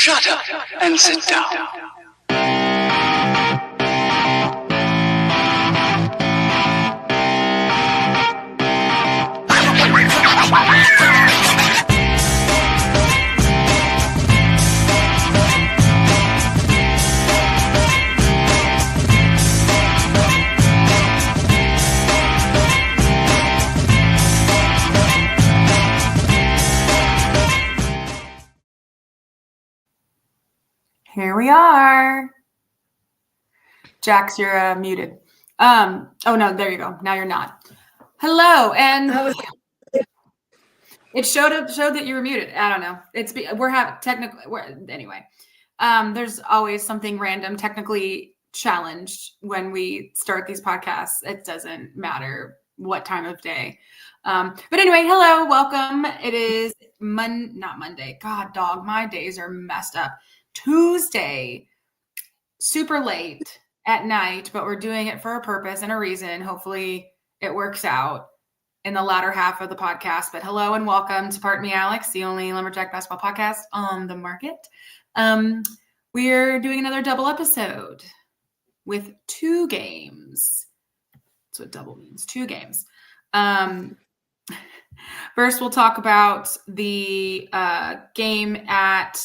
Shut up and sit down. Here we are. Jax, you're muted. Oh no, there you go. Now you're not. Hello, and it showed that you were muted. I don't know. Anyway. There's always something random, technically challenged when we start these podcasts. It doesn't matter what time of day. But anyway, hello, welcome. It is not Monday. God, dog, my days are messed up. Tuesday, super late at night, but we're doing it for a purpose and a reason. Hopefully it works out in the latter half of the podcast. But hello and welcome to Pardon Me, Alex, the only lumberjack basketball podcast on the market. We're doing another double episode with 2 games. That's what double means, 2 games. First, we'll talk about the game at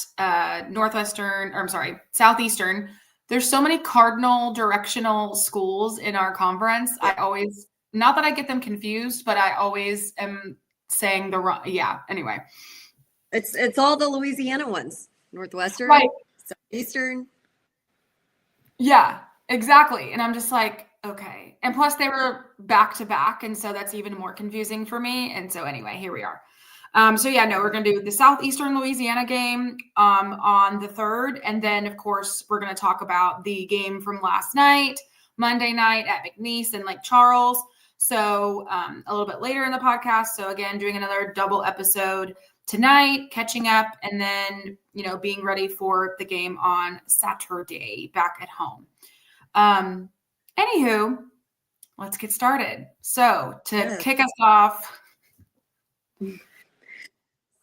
Southeastern. There's so many cardinal directional schools in our conference. Not that I get them confused, but I always am saying the wrong. Yeah. Anyway, it's all the Louisiana ones. Northwestern, right? Southeastern. Yeah, exactly. And I'm just like, okay. And plus they were back to back. And so that's even more confusing for me. And so anyway, here we are. We're going to do the Southeastern Louisiana game on the 3rd. And then, of course, we're going to talk about the game from last night, Monday night at McNeese and Lake Charles. So a little bit later in the podcast. So again, doing another double episode tonight, catching up, and then, being ready for the game on Saturday back at home. Anywho, let's get started. So to kick us off.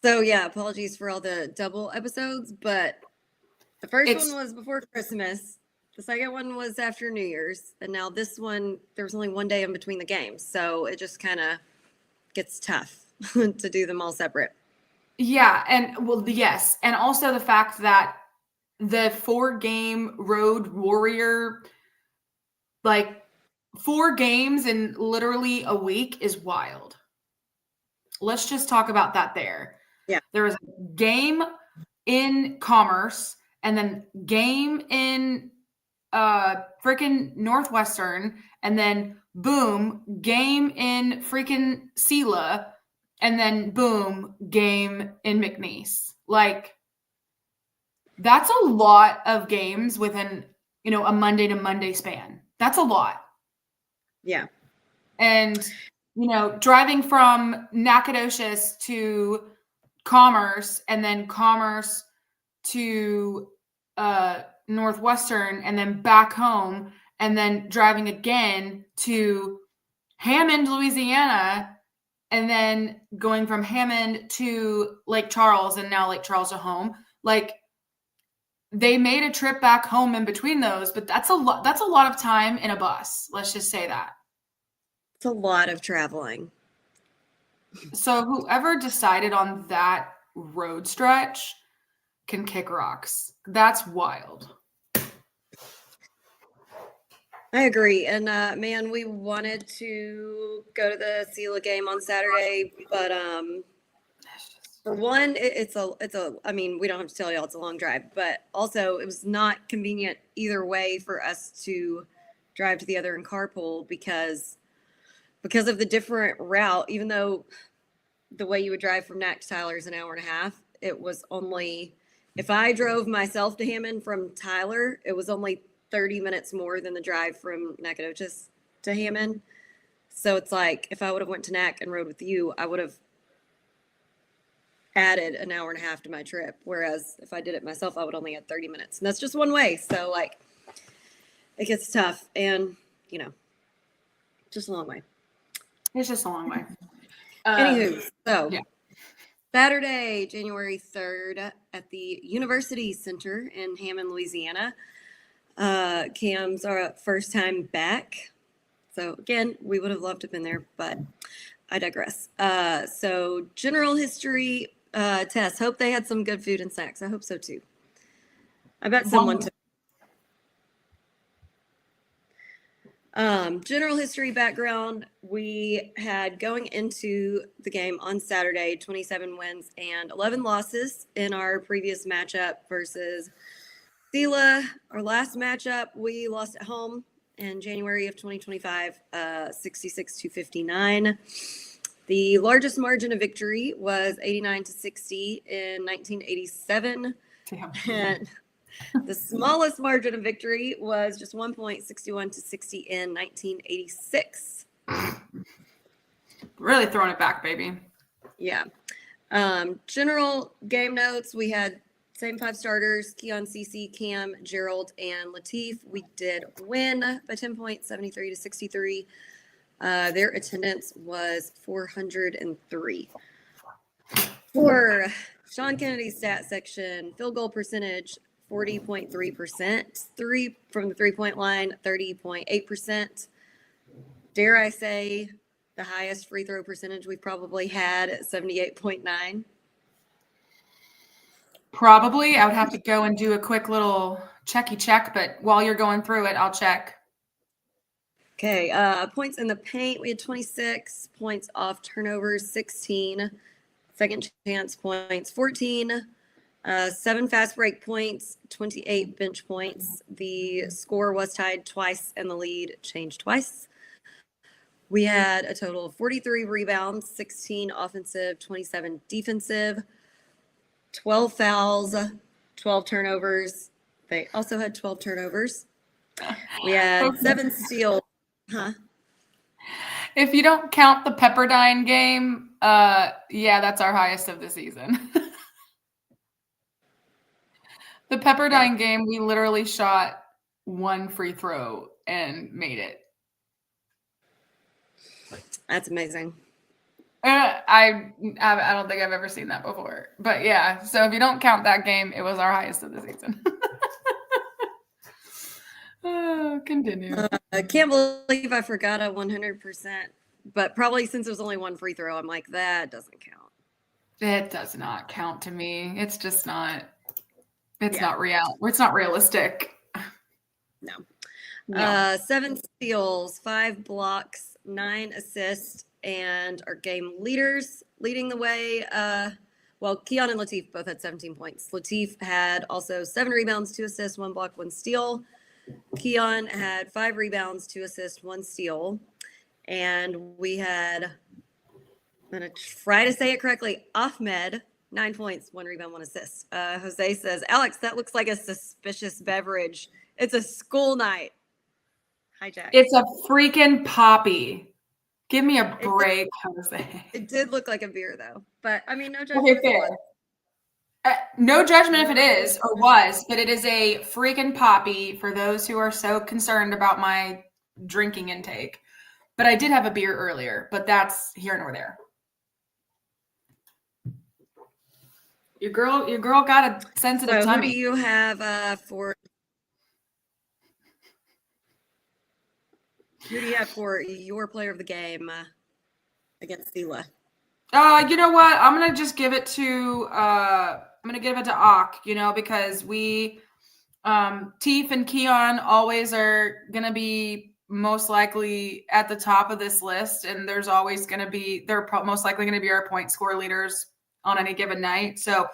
So yeah, apologies for all the double episodes, but the first one was before Christmas. The second one was after New Year's. And now this one, there was only one day in between the games. So it just kind of gets tough to do them all separate. Yeah. And yes. And also the fact that the 4-game road warrior, 4 games in literally a week is wild. Let's just talk about that there. Yeah. There was a game in Commerce and then game in freaking Northwestern, and then boom, game in freaking SELA, and then boom, game in McNeese. That's a lot of games within, a Monday to Monday span. That's a lot. Yeah. And, driving from Nacogdoches to Commerce, and then Commerce to Northwestern, and then back home, and then driving again to Hammond, Louisiana, and then going from Hammond to Lake Charles, and now Lake Charles to home. They made a trip back home in between those, but that's a lot of time in a bus. Let's just say that. It's a lot of traveling. So whoever decided on that road stretch can kick rocks. That's wild. I agree. And man, we wanted to go to the SELA game on Saturday, but for one, I mean, we don't have to tell y'all it's a long drive, but also it was not convenient either way for us to drive to the other and carpool because of the different route. Even though the way you would drive from Nac to Tyler is an hour and a half, it was only, if I drove myself to Hammond from Tyler, it was only 30 minutes more than the drive from Nacogdoches to Hammond. So it's like, if I would have went to Nac and rode with you, I would have added an hour and a half to my trip. Whereas if I did it myself, I would only add 30 minutes. And that's just one way. So it gets tough, and just a long way. It's just a long way. Anywho, so yeah. Saturday, January 3rd at the University Center in Hammond, Louisiana. Cam's our first time back. So again, we would have loved to have been there, but I digress. So general history test. Hope they had some good food and snacks. I hope so too. I bet someone took. General history background, we had going into the game on Saturday, 27 wins and 11 losses in our previous matchup versus SELA. Our last matchup, we lost at home in January of 2025, 66-59. The largest margin of victory was 89-60 in 1987. Damn. And the smallest margin of victory was just 1 point, 61-60 in 1986. Really throwing it back, baby. Yeah. General game notes, we had same 5 starters, Keon, CC, Cam, Gerald, and Latif. We did win by 10 points, 73-63. Their attendance was 403. For Sean Kennedy's stat section, field goal percentage, 40.3%. 3 from the 3-point line, 30.8%. Dare I say the highest free throw percentage we've probably had at 78.9. Probably. I would have to go and do a quick little checky check, but while you're going through it, I'll check. Okay, points in the paint, we had 26. Points off turnovers, 16. Second chance points, 14. 7 fast break points, 28 bench points. The score was tied twice and the lead changed twice. We had a total of 43 rebounds, 16 offensive, 27 defensive, 12 fouls, 12 turnovers. They also had 12 turnovers. We had 7 steals. If you don't count the Pepperdine game, yeah, that's our highest of the season. The Pepperdine game, we literally shot 1 free throw and made it. That's amazing. I don't think I've ever seen that before. But yeah, so if you don't count that game, it was our highest of the season. Continue. I can't believe I forgot a 100%. But probably since there's only 1 free throw, I'm like, that doesn't count. It does not count to me. It's just not. It's not real. It's not realistic. No. 7 steals, 5 blocks, 9 assists, and our game leaders leading the way. Well, Keon and Latif both had 17 points. Latif had also 7 rebounds, 2 assists, 1 block, 1 steal. Keon had 5 rebounds, 2 assists, 1 steal. And we had, I'm going to try to say it correctly, Ahmed, 9 points, 1 rebound, 1 assist. Jose says, Alex, that looks like a suspicious beverage. It's a school night. Hijack. It's a freaking poppy. Give me a break, Jose. It did look like a beer, though. But, I mean, no judgment. Okay, fair. No judgment if it is or was, but it is a freaking poppy for those who are so concerned about my drinking intake. But I did have a beer earlier, but that's here nor there. Your girl got a sensitive tummy. Who do you have for your player of the game against SELA? You know what? I'm gonna just give it to Ak, because we Teef and Keon always are gonna be most likely at the top of this list, and they're most likely gonna be our point score leaders on any given night. So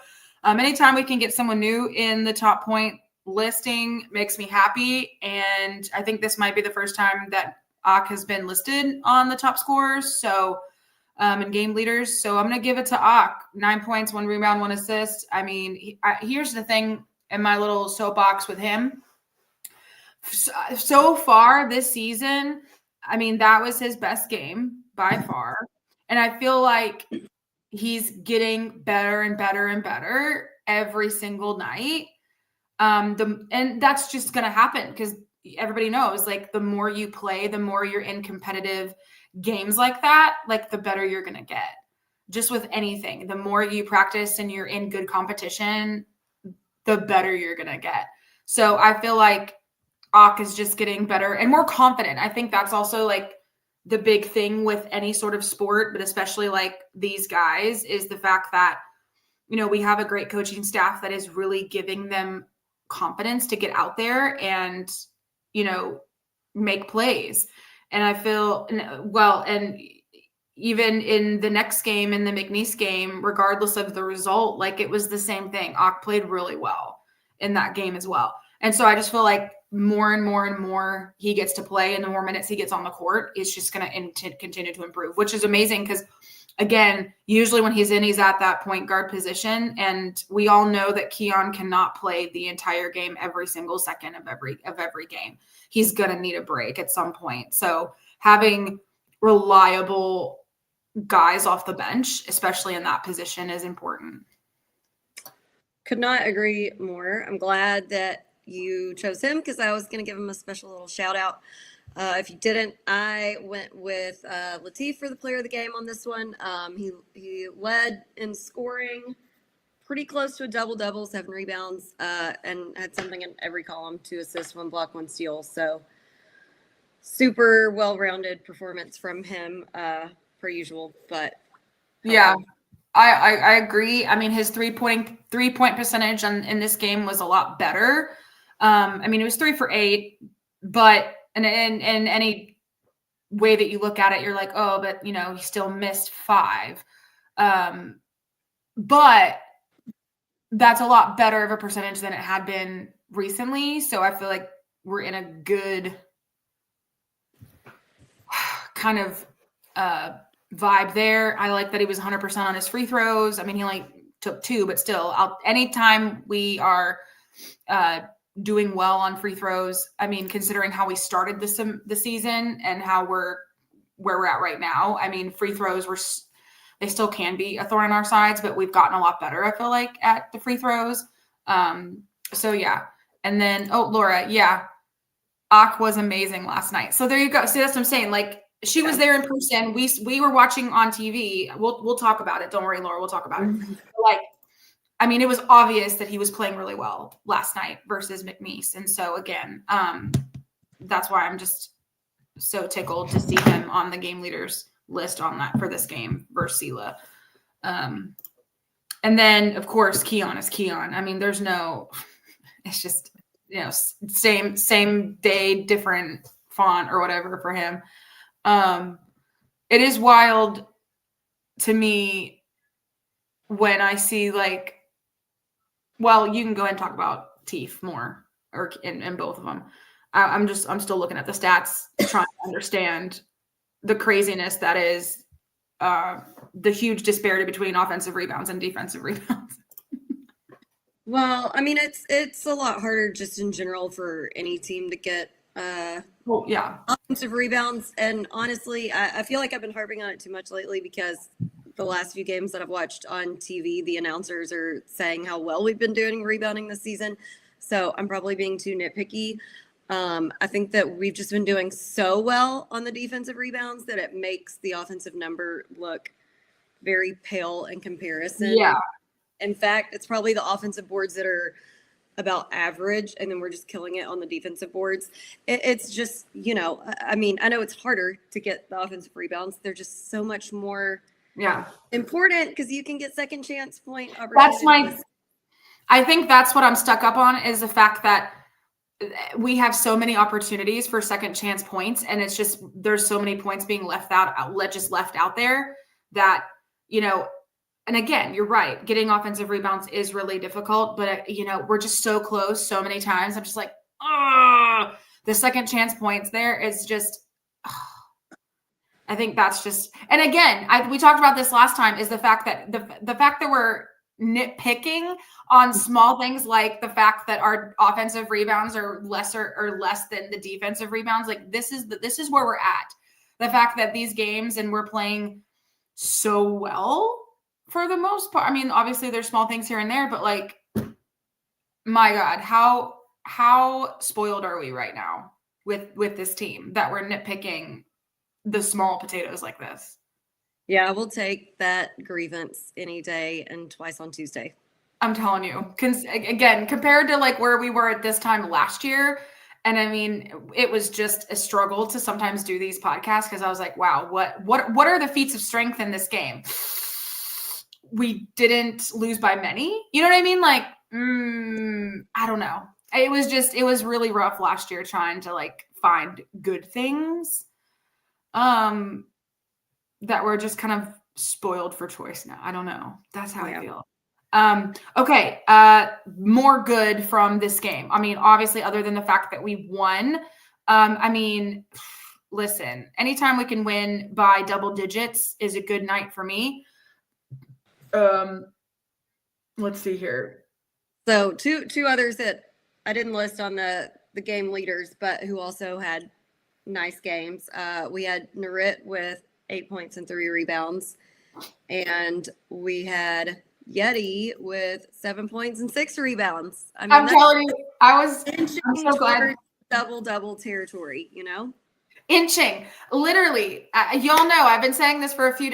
anytime we can get someone new in the top point listing makes me happy. And I think this might be the first time that Ak has been listed on the top scorers. So and game leaders. So I'm going to give it to Ak. 9 points, 1 rebound, 1 assist. I mean, here's the thing in my little soapbox with him. So far this season, I mean, that was his best game by far. And I feel like he's getting better and better and better every single night. And that's just going to happen because everybody knows, like, the more you play, the more you're in competitive games like that, like, the better you're going to get. just with anything, the more you practice and you're in good competition, the better you're going to get. So I feel like Ak is just getting better and more confident. I think that's also like the big thing with any sort of sport, but especially like these guys, is the fact that, you know, we have a great coaching staff that is really giving them confidence to get out there and, you know, make plays. And I feel, well, and even in the next game, in the McNeese game, regardless of the result, like it was the same thing. Ak played really well in that game as well. And so I just feel like more and more and more he gets to play and the more minutes he gets on the court, it's just going to continue to improve, which is amazing because, again, usually when he's at that point guard position, and we all know that Keon cannot play the entire game every single second of every game. He's going to need a break at some point. So having reliable guys off the bench, especially in that position, is important. Could not agree more. I'm glad that you chose him because I was going to give him a special little shout out. If you didn't, I went with Latif for the player of the game on this one. He led in scoring, pretty close to a double-double, 7 rebounds, and had something in every column, 2 assists, 1 block, 1 steal. So super well-rounded performance from him, per usual. But yeah, I agree. I mean, his three-point percentage in this game was a lot better. I mean, it was 3 for 8, but in any way that you look at it, you're like, oh, but you know, he still missed 5. But that's a lot better of a percentage than it had been recently. So I feel like we're in a good kind of vibe there. I like that he was 100% on his free throws. I mean, he only took 2, but still, anytime we are doing well on free throws, I mean, considering how we started the season and how where we're at right now, I mean, free throws they still can be a thorn in our sides, but we've gotten a lot better, I feel like, at the free throws. So yeah. And then, Laura, yeah, Ak was amazing last night. So there you go. See, that's what I'm saying. Like, she was there in person. We were watching on TV. We'll talk about it. Don't worry, Laura. We'll talk about it. Like, I mean, it was obvious that he was playing really well last night versus McNeese. And so, again, that's why I'm just so tickled to see him on the game leaders list on that for this game versus SELA. And then, of course, Keon is Keon. I mean, it's just, you know, same day, different font or whatever for him. It is wild to me when I see, like, well, you can go ahead and talk about Teef more, or in both of them. I'm still looking at the stats, trying to understand the craziness that is the huge disparity between offensive rebounds and defensive rebounds. Well, I mean, it's a lot harder just in general for any team to get offensive rebounds. And honestly, I feel like I've been harping on it too much lately because the last few games that I've watched on TV, the announcers are saying how well we've been doing rebounding this season. So I'm probably being too nitpicky. I think that we've just been doing so well on the defensive rebounds that it makes the offensive number look very pale in comparison. Yeah. In fact, it's probably the offensive boards that are about average, and then we're just killing it on the defensive boards. It's just, you know, I mean, I know it's harder to get the offensive rebounds. They're just so much more important because you can get second chance point opportunities. I think that's what I'm stuck up on, is the fact that we have so many opportunities for second chance points, and it's just, there's so many points being left out there that, you know, and again, you're right, getting offensive rebounds is really difficult, but you know, we're just so close so many times. I'm just like, the second chance points there is just, I think that's just, and again, we talked about this last time, is the fact that the fact that we're nitpicking on small things, like the fact that our offensive rebounds are less than the defensive rebounds. Like, this is where we're at. The fact that these games, and we're playing so well for the most part. I mean, obviously there's small things here and there, but like, my God, how spoiled are we right now with this team that we're nitpicking the small potatoes like this? Yeah, we'll take that grievance any day and twice on Tuesday. I'm telling you, again, compared to like where we were at this time last year. And I mean, it was just a struggle to sometimes do these podcasts because I was like, wow, what are the feats of strength in this game? We didn't lose by many. You know what I mean? Like, I don't know. It was really rough last year trying to like find good things that were just kind of spoiled for choice now. I don't know. That's how I feel. Okay. More good from this game. I mean, obviously, other than the fact that we won, I mean, listen, anytime we can win by double digits is a good night for me. Let's see here. So two others that I didn't list on the game leaders, but who also had nice games. We had Narit with 8 points and 3 rebounds, and we had Yeti with 7 points and 6 rebounds. I mean, I'm telling you, I'm so glad. Double territory, you know? Inching, literally. Y'all know I've been saying this for a few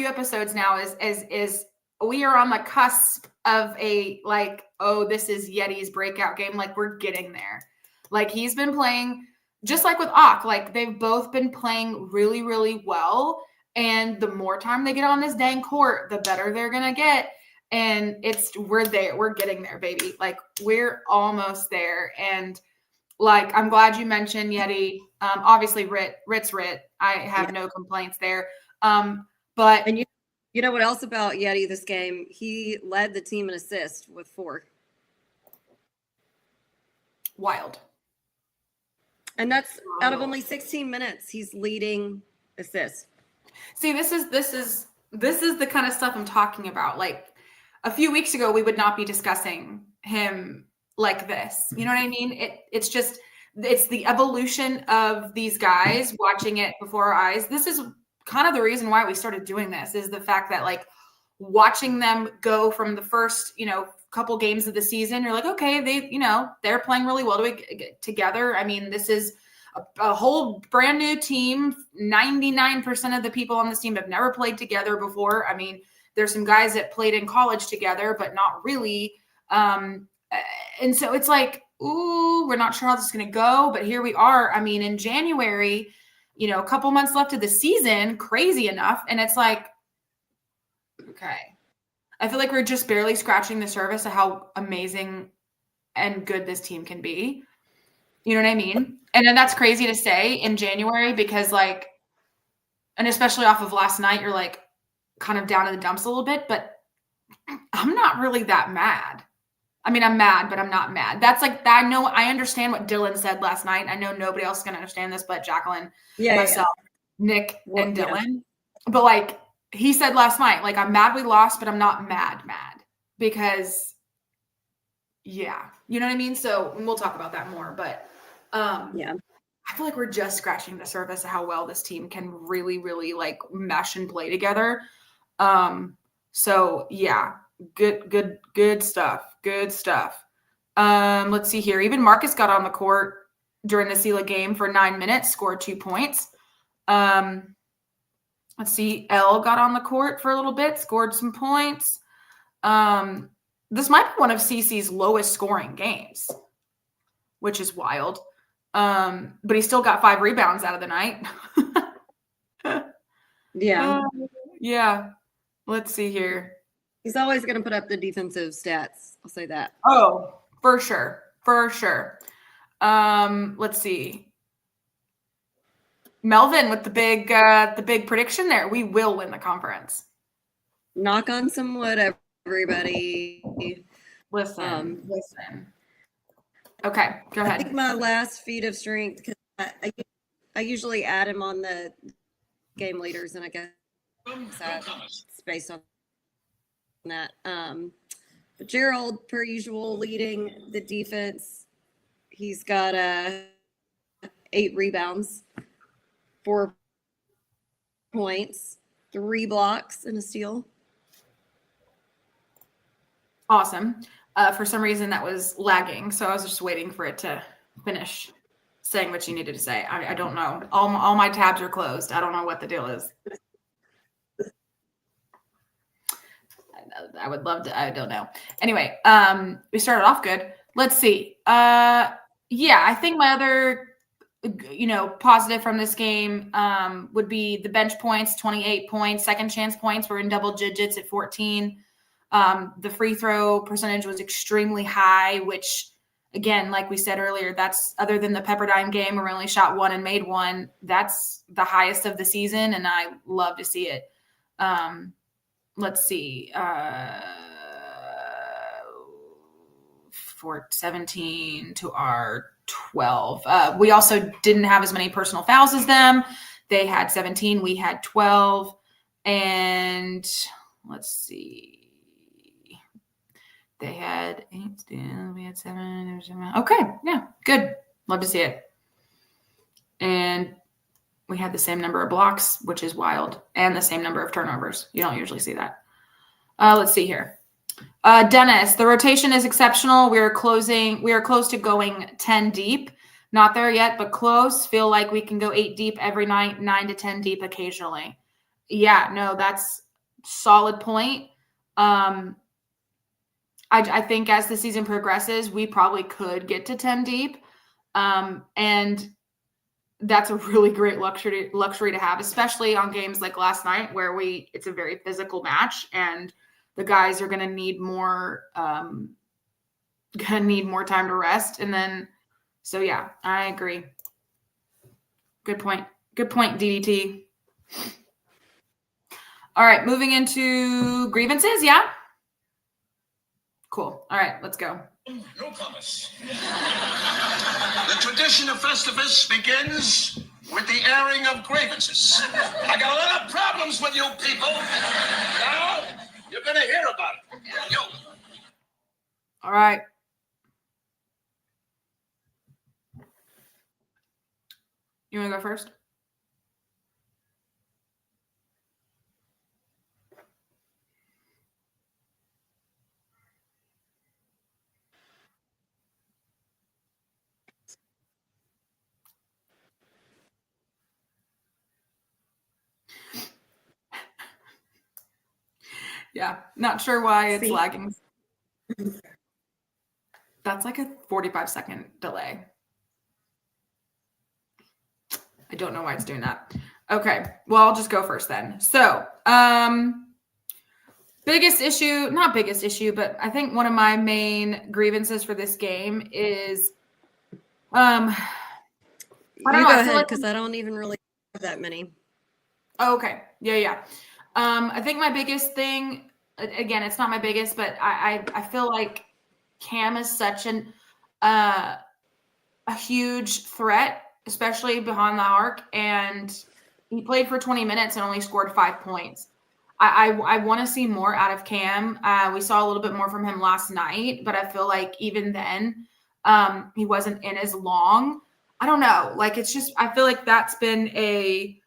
episodes now. Is we are on the cusp of a like, oh, this is Yeti's breakout game. Like we're getting there. Like he's been playing just like with Ak. Like they've both been playing really, really well. And the more time they get on this dang court, the better they're gonna get. And we're getting there, baby. Like we're almost there. And like, I'm glad you mentioned Yeti. Obviously Rit's Rit. I have no complaints there. But and you know what else about Yeti this game? He led the team in assist with 4. Wild. And that's out of only 16 minutes. He's leading assists. See, this is the kind of stuff I'm talking about. Like a few weeks ago, we would not be discussing him like this. You know what I mean? It's the evolution of these guys, watching it before our eyes. This is kind of the reason why we started doing this, is the fact that like watching them go from the first, couple games of the season, you're like, okay, they're playing really well together. I mean, this is a whole brand new team. 99% of the people on this team have never played together before. I mean, there's some guys that played in college together, but not really. And so it's like, ooh, we're not sure how this is going to go, but here we are. I mean, in January, a couple months left of the season, crazy enough. And it's like, okay, I feel like we're just barely scratching the surface of how amazing and good this team can be. You know what I mean? And then that's crazy to say in January because like, and especially off of last night, you're like kind of down in the dumps a little bit, but I'm not really that mad. I mean, I'm mad, but I'm not mad. That's like, I understand what Dylan said last night. I know nobody else is going to understand this, but Jacqueline, myself, Nick, and Dylan. Yeah. But like he said last night, like, I'm mad we lost, but I'm not mad because yeah, you know what I mean? So we'll talk about that more, but I feel like we're just scratching the surface of how well this team can really, really like mesh and play together. So yeah, good stuff. Good stuff. Let's see here. Even Marcus got on the court during the SELA game for 9 minutes, scored 2 points. Let's see. L got on the court for a little bit, scored some points. This might be one of CC's lowest scoring games, which is wild. But he still got 5 rebounds out of the night. Yeah. Let's see here. He's always going to put up the defensive stats. I'll say that. Oh, for sure. Let's see. Melvin with the big prediction there. We will win the conference. Knock on some wood, everybody. Listen. Okay, go ahead. I think my last feat of strength, because I usually add him on the game leaders, and I guess it's based on that. But Gerald, per usual, leading the defense. He's got 8 rebounds, 4 points, 3 blocks, and a steal. Awesome. For some reason that was lagging, so I was just waiting for it to finish saying what you needed to say. I don't know. All my tabs are closed. I don't know what the deal is. would love to. I don't know. Anyway, we started off good. Let's see. Yeah, I think my other, positive from this game would be the bench points, 28 points. Second chance points were in double digits at 14. The free throw percentage was extremely high, which, again, like we said earlier, that's other than the Pepperdine game where we only shot one and made one. That's the highest of the season, and I love to see it. Let's see. For 17 to our 12. We also didn't have as many personal fouls as them. They had 17. We had 12. And let's see. They had 8. We had 7. Okay. Yeah. Good. Love to see it. And we had the same number of blocks, which is wild, and the same number of turnovers. You don't usually see that. Let's see here. Dennis, the rotation is exceptional. We are close to going 10 deep. Not there yet, but close. Feel like we can go 8 deep every night, 9 to 10 deep occasionally. Yeah, no, that's solid point. I think as the season progresses, we probably could get to 10 deep. And that's a really great luxury to have, especially on games like last night where it's a very physical match and the guys are going to need more time to rest. And then, so yeah, I agree. Good point, DDT. All right, moving into grievances. Yeah. Cool. All right, let's go. No promise. The tradition of Festivus begins with the airing of grievances. I got a lot of problems with you people. Now, you're going to hear about it. You. All right. You want to go first? Yeah, not sure why it's lagging. That's like a 45-second delay. I don't know why it's doing that. Okay, well, I'll just go first then. So, biggest issue, not biggest issue, but I think one of my main grievances for this game is, I don't know. Go ahead, because I don't even really have that many. Oh, okay. Yeah. I think my biggest thing, again, it's not my biggest, but I feel like Cam is such a huge threat, especially behind the arc, and he played for 20 minutes and only scored 5 points. I want to see more out of Cam. We saw a little bit more from him last night, but I feel like even then, he wasn't in as long. I don't know. Like, it's just, I feel like that's been a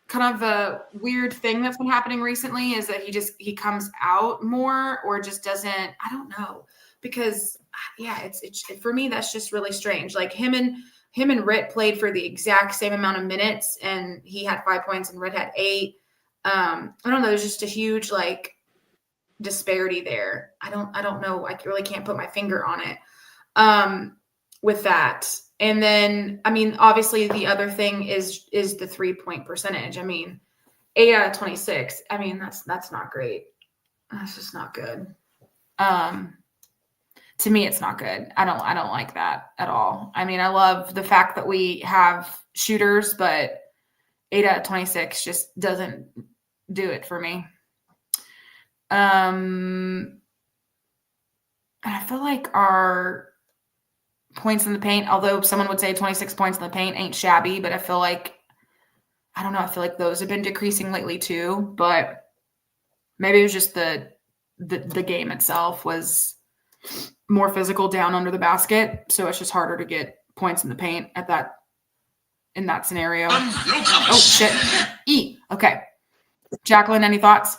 kind of a weird thing that's been happening recently, is that he comes out more or just doesn't, I don't know, because yeah, it's for me, that's just really strange. Like him and Rit played for the exact same amount of minutes and he had 5 points and Rit had 8. I don't know. There's just a huge like disparity there. I don't know. I really can't put my finger on it with that. And then, I mean, obviously the other thing is the 3-point percentage. I mean, 8 out of 26. I mean, that's not great. That's just not good. To me, it's not good. I don't like that at all. I mean, I love the fact that we have shooters, but 8 out of 26 just doesn't do it for me. And I feel like our points in the paint, although someone would say 26 points in the paint ain't shabby, but I feel like, I don't know, I feel like those have been decreasing lately too, but maybe it was just the game itself was more physical down under the basket, so it's just harder to get points in the paint in that scenario. Oh shit. Okay. Jacqueline, any thoughts?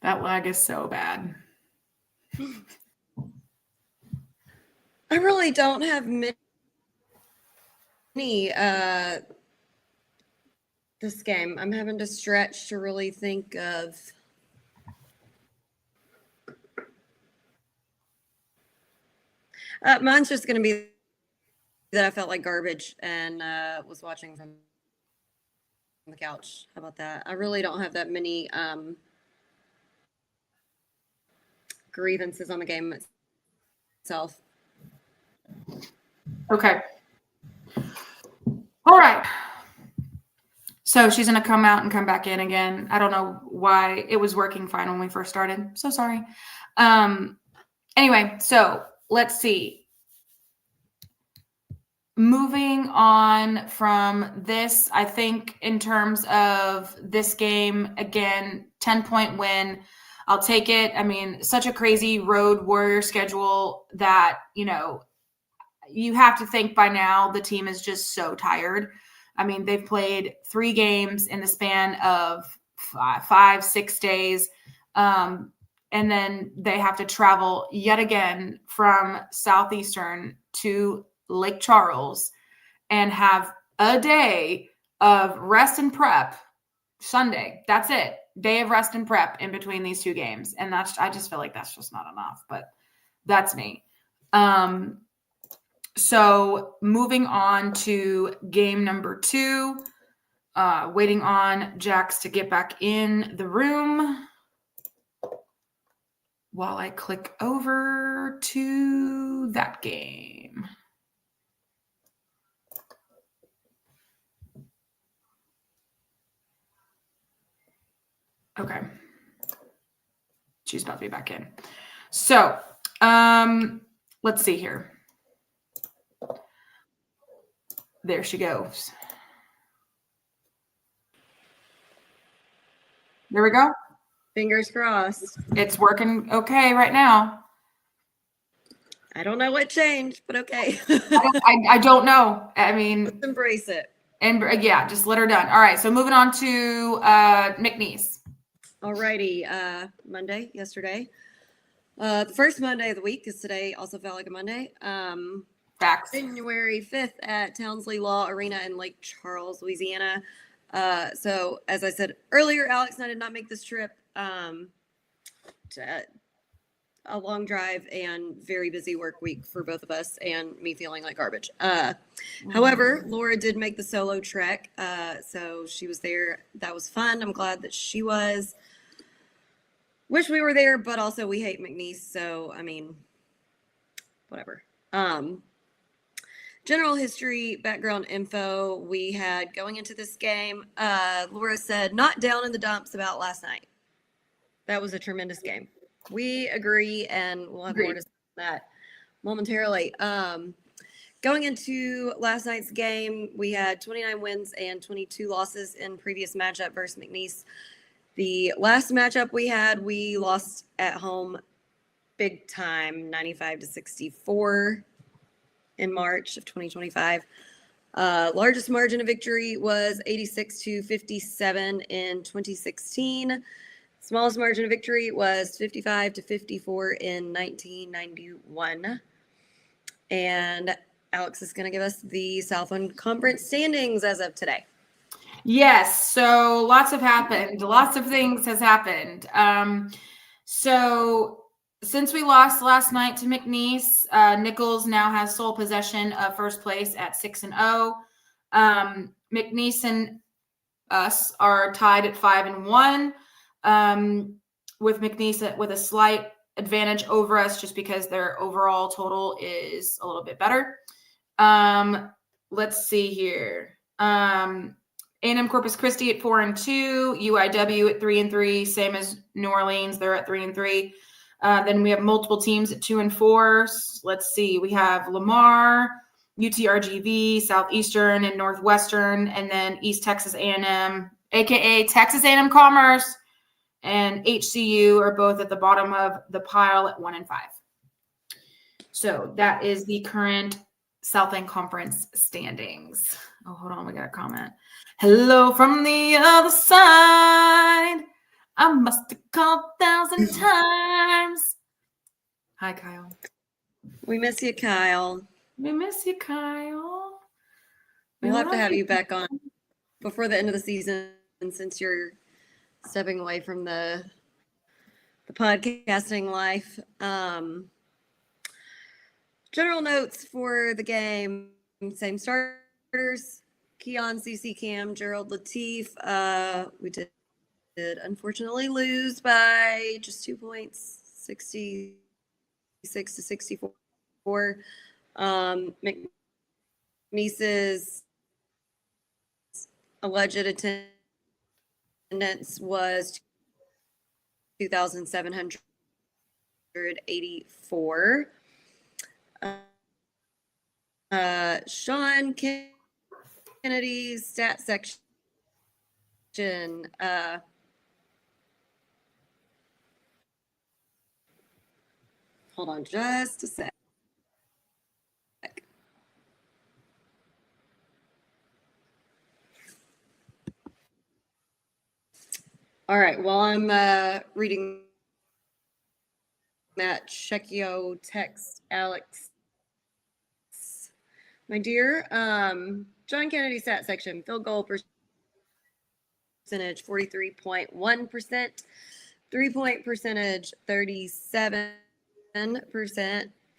That lag is so bad. I really don't have many this game. I'm having to stretch to really think of. Mine's just going to be that I felt like garbage and was watching from the couch. How about that? I really don't have that many grievances on the game itself. Okay. All right. So she's going to come out and come back in again. I don't know why. It was working fine when we first started. So sorry. Anyway, so let's see. Moving on from this, I think in terms of this game, again, 10-point win. I'll take it. I mean, such a crazy road warrior schedule that, you have to think by now the team is just so tired. I mean, they've played 3 games in the span of 5-6 days. And then they have to travel yet again from Southeastern to Lake Charles and have a day of rest and prep Sunday. That's it. Day of rest and prep in between these 2 games. And I just feel like that's just not enough, but that's me. So moving on to game number 2, waiting on Jax to get back in the room while I click over to that game. Okay. She's about to be back in. So, let's see here. There she goes. There we go. Fingers crossed. It's working okay right now. I don't know what changed, but okay. I don't know. I mean, let's embrace it. And yeah, just let her done. All right. So moving on to McNeese. Alrighty. Monday, yesterday. The first Monday of the week, because today also felt like a Monday. Facts. January 5th at Townsley Law Arena in Lake Charles, Louisiana. So as I said earlier, Alex and I did not make this trip. To a long drive and very busy work week for both of us and me feeling like garbage. However, Laura did make the solo trek. So she was there. That was fun. I'm glad that she was. Wish we were there, but also we hate McNeese. So, I mean, whatever. General history, background info we had going into this game. Laura said, not down in the dumps about last night. That was a tremendous game. We agree, and we'll have more to say on that momentarily. Going into last night's game, we had 29 wins and 22 losses in previous matchup versus McNeese. The last matchup we had, we lost at home big time, 95-64 in March of 2025. Largest margin of victory was 86-57 in 2016. Smallest margin of victory was 55-54 in 1991. And Alex is going to give us the Southland Conference standings as of today. Yes. So lots have happened. Lots of things has happened. So since we lost last night to McNeese, Nichols now has sole possession of first place at 6-0. McNeese and us are tied at 5-1. With McNeese with a slight advantage over us just because their overall total is a little bit better. Let's see here. A&M Corpus Christi at 4-2, UIW at 3-3, same as New Orleans. They're at 3-3. Then we have multiple teams at 2-4. Let's see. We have Lamar, UTRGV, Southeastern, and Northwestern, and then East Texas A&M, aka Texas A&M Commerce, and HCU are both at the bottom of the pile at 1-5. So that is the current Southland Conference standings. Oh, hold on. We got a comment. Hello from the other side. I must have called 1,000 times. Hi, Kyle. We miss you, Kyle. We miss you, Kyle. We'll have to have you back on before the end of the season, since you're stepping away from the podcasting life. General notes for the game: same starters: Keon, CC, Cam, Gerald, Latif. We did unfortunately lose by just 2 points, 66 to 64. McNeese's alleged attendance was 2,784. Sean Kennedy's stat section. Hold on just a sec. All right, while I'm reading that, check yo text Alex. My dear, John Kennedy stat section, field goal percentage 43.1%, 3-point percentage 37%,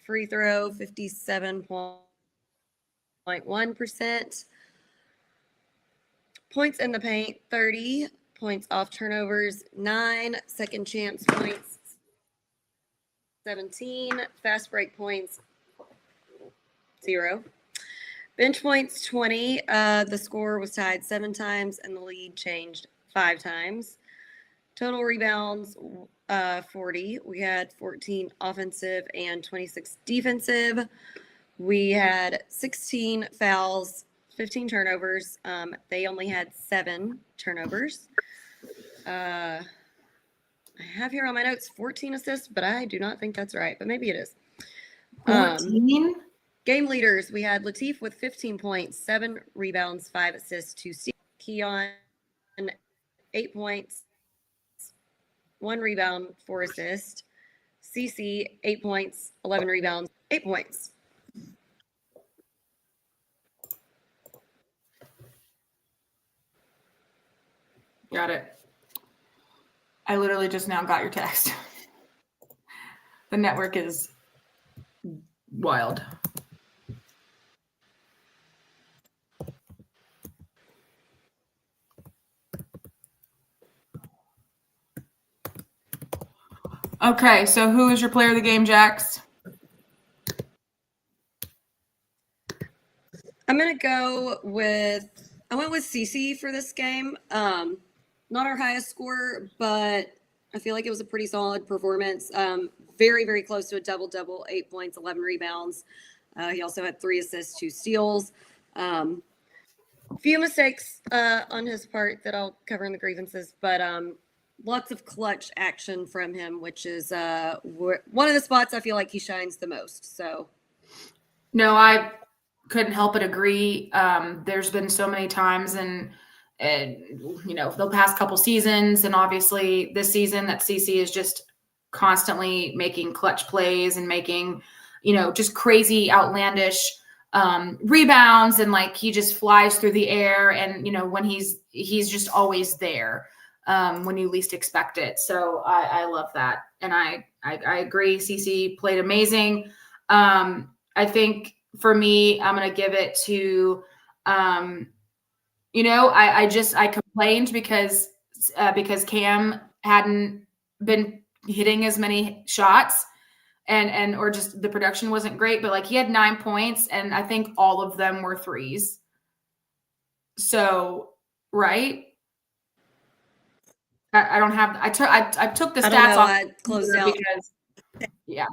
free throw 57.1%, points in the paint 30, points off turnovers 9, second chance points 17, fast break points 0. Bench points 20. The score was tied 7 times and the lead changed 5 times. Total rebounds 40. We had 14 offensive and 26 defensive. We had 16 fouls, 15 turnovers. They only had 7 turnovers. I have here on my notes 14 assists, but I do not think that's right, but maybe it is. 14? Game leaders, we had Latif with 15 points, 7 rebounds, 5 assists, 2 steals. Keon, 8 points, 1 rebound, 4 assists. CC, 8 points, 11 rebounds, 8 points. Got it. I literally just now got your text. The network is wild. Okay, so who is your player of the game, Jax? I'm going to go with, I went with CC for this game. Not our highest score, but I feel like it was a pretty solid performance. Very, very close to a double-double, 8 points, 11 rebounds. He also had 3 assists, 2 steals. Few mistakes on his part that I'll cover in the grievances, but lots of clutch action from him, which is one of the spots I feel like he shines the most. So, no, I couldn't help but agree. There's been so many times and the past couple seasons, and obviously this season, that CC is just constantly making clutch plays and making, just crazy, outlandish rebounds, and like he just flies through the air, and when he's just always there when you least expect it. So I love that, and I agree. CC played amazing. I think for me, I'm gonna give it to I complained because Cam hadn't been hitting as many shots and or just the production wasn't great, but like he had 9 points and I think all of them were threes. So, right? I don't have, I took the stats off. I closed out because, yeah.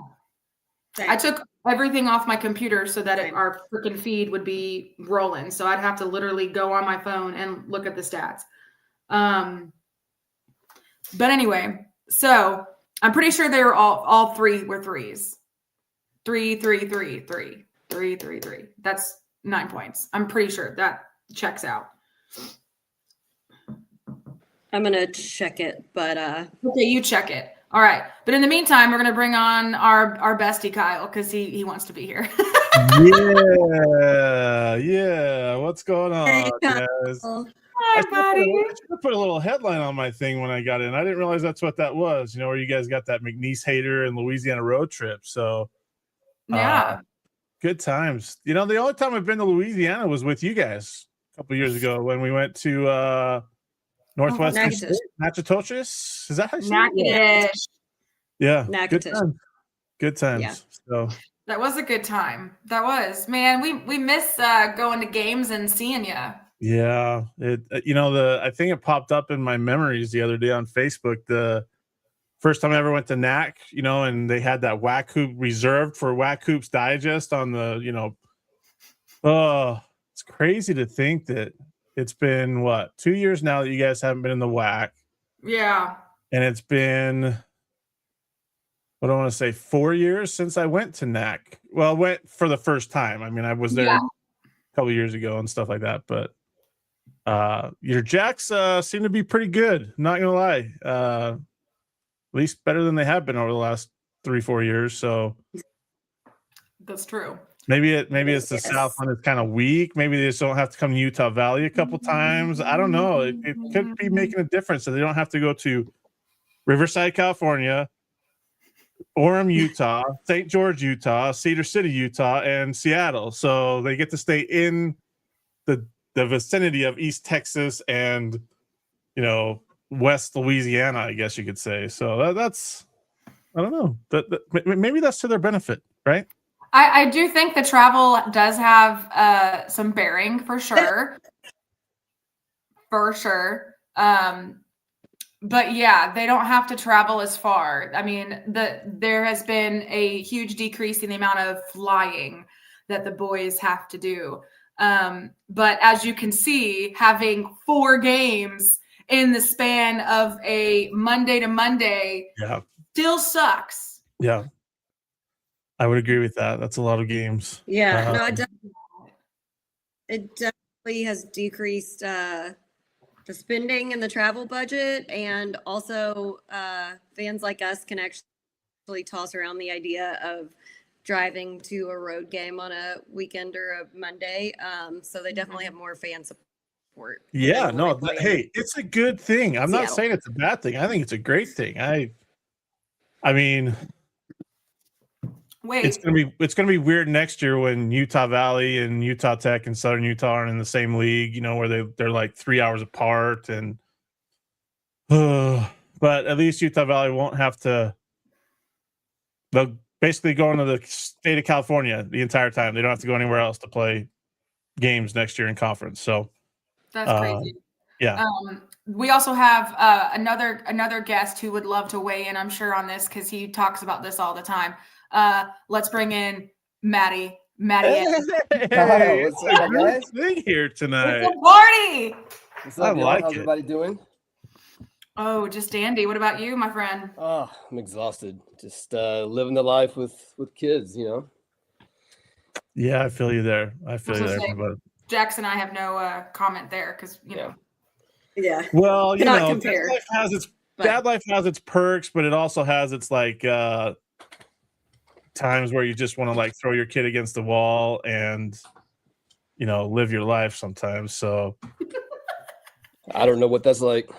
I took everything off my computer so that our freaking feed would be rolling. So I'd have to literally go on my phone and look at the stats. But anyway, so I'm pretty sure they were all 3 were threes. 3, 3, 3, 3, 3, 3, 3. That's 9 points. I'm pretty sure that checks out. I'm gonna check it, but Okay, you check it. All right. But in the meantime, we're gonna bring on our bestie Kyle because he wants to be here. Yeah. What's going hey, on, guys? Hi, buddy. I should have put a little headline on my thing when I got in. I didn't realize that's what that was. You know, where you guys got that McNeese hater and Louisiana road trip. So, Yeah. good times. You know, the only time I've been to Louisiana was with you guys a couple years ago when we went to Northwestern Natchitoches. State. Natchitoches. Is that how you say it? Natchitoches. Yeah. Good Natchitoches. times. Good times. Yeah. So. That was a good time. That was, man. We miss going to games and seeing you. Yeah, I think it popped up in my memories the other day on Facebook. The first time I ever went to NAC, and they had that Whack Hoop reserved for Whack Hoops Digest on the, oh, it's crazy to think that it's been 2 years now that you guys haven't been in the Whack. Yeah. And it's been, what do I want to say, 4 years since I went to NAC. Well, I went for the first time. I mean, I was there a couple years ago and stuff like that, but your Jacks seem to be pretty good. Not gonna lie, at least better than they have been over the last 3-4 years. So that's true. Maybe it's the South one is kind of weak. Maybe they just don't have to come to Utah Valley a couple times. I don't know. It could be making a difference, so they don't have to go to Riverside, California, Orem, Utah, St. George, Utah, Cedar City, Utah, and Seattle. So they get to stay in the vicinity of East Texas and, West Louisiana, I guess you could say. So that's, I don't know. Maybe that's to their benefit, right? I do think the travel does have some bearing for sure. For sure. But yeah, they don't have to travel as far. I mean, there has been a huge decrease in the amount of flying that the boys have to do. But as you can see, having 4 games in the span of a Monday to Monday still sucks. Yeah. I would agree with that. That's a lot of games. Yeah, no, it definitely has decreased the spending and the travel budget, and also fans like us can actually toss around the idea of driving to a road game on a weekend or a Monday. So they definitely have more fan support. Yeah, no, hey, it's a good thing. I'm not saying it's a bad thing. I think it's a great thing. I mean, it's gonna be weird next year when Utah Valley and Utah Tech and Southern Utah aren't in the same league, where they're like 3 hours apart, and but at least Utah Valley won't have to. They'll basically go into the state of California the entire time. They don't have to go anywhere else to play games next year in conference. So that's crazy. Yeah. We also have another guest who would love to weigh in, I'm sure, on this because he talks about this all the time. Let's bring in Matty A. Hey, what's up, guys? Thing here tonight. It's a party. What's up, I y'all? like How's it. everybody doing? Oh, just dandy. What about you, my friend? Oh, I'm exhausted. Just living the life with kids, Yeah, I feel you there. I feel you there. Say, But Jackson, I have no comment there because know. Yeah. Well, Cannot compare. Dad life has its perks, but it also has its times where you just want to throw your kid against the wall and live your life sometimes. So I don't know what that's like.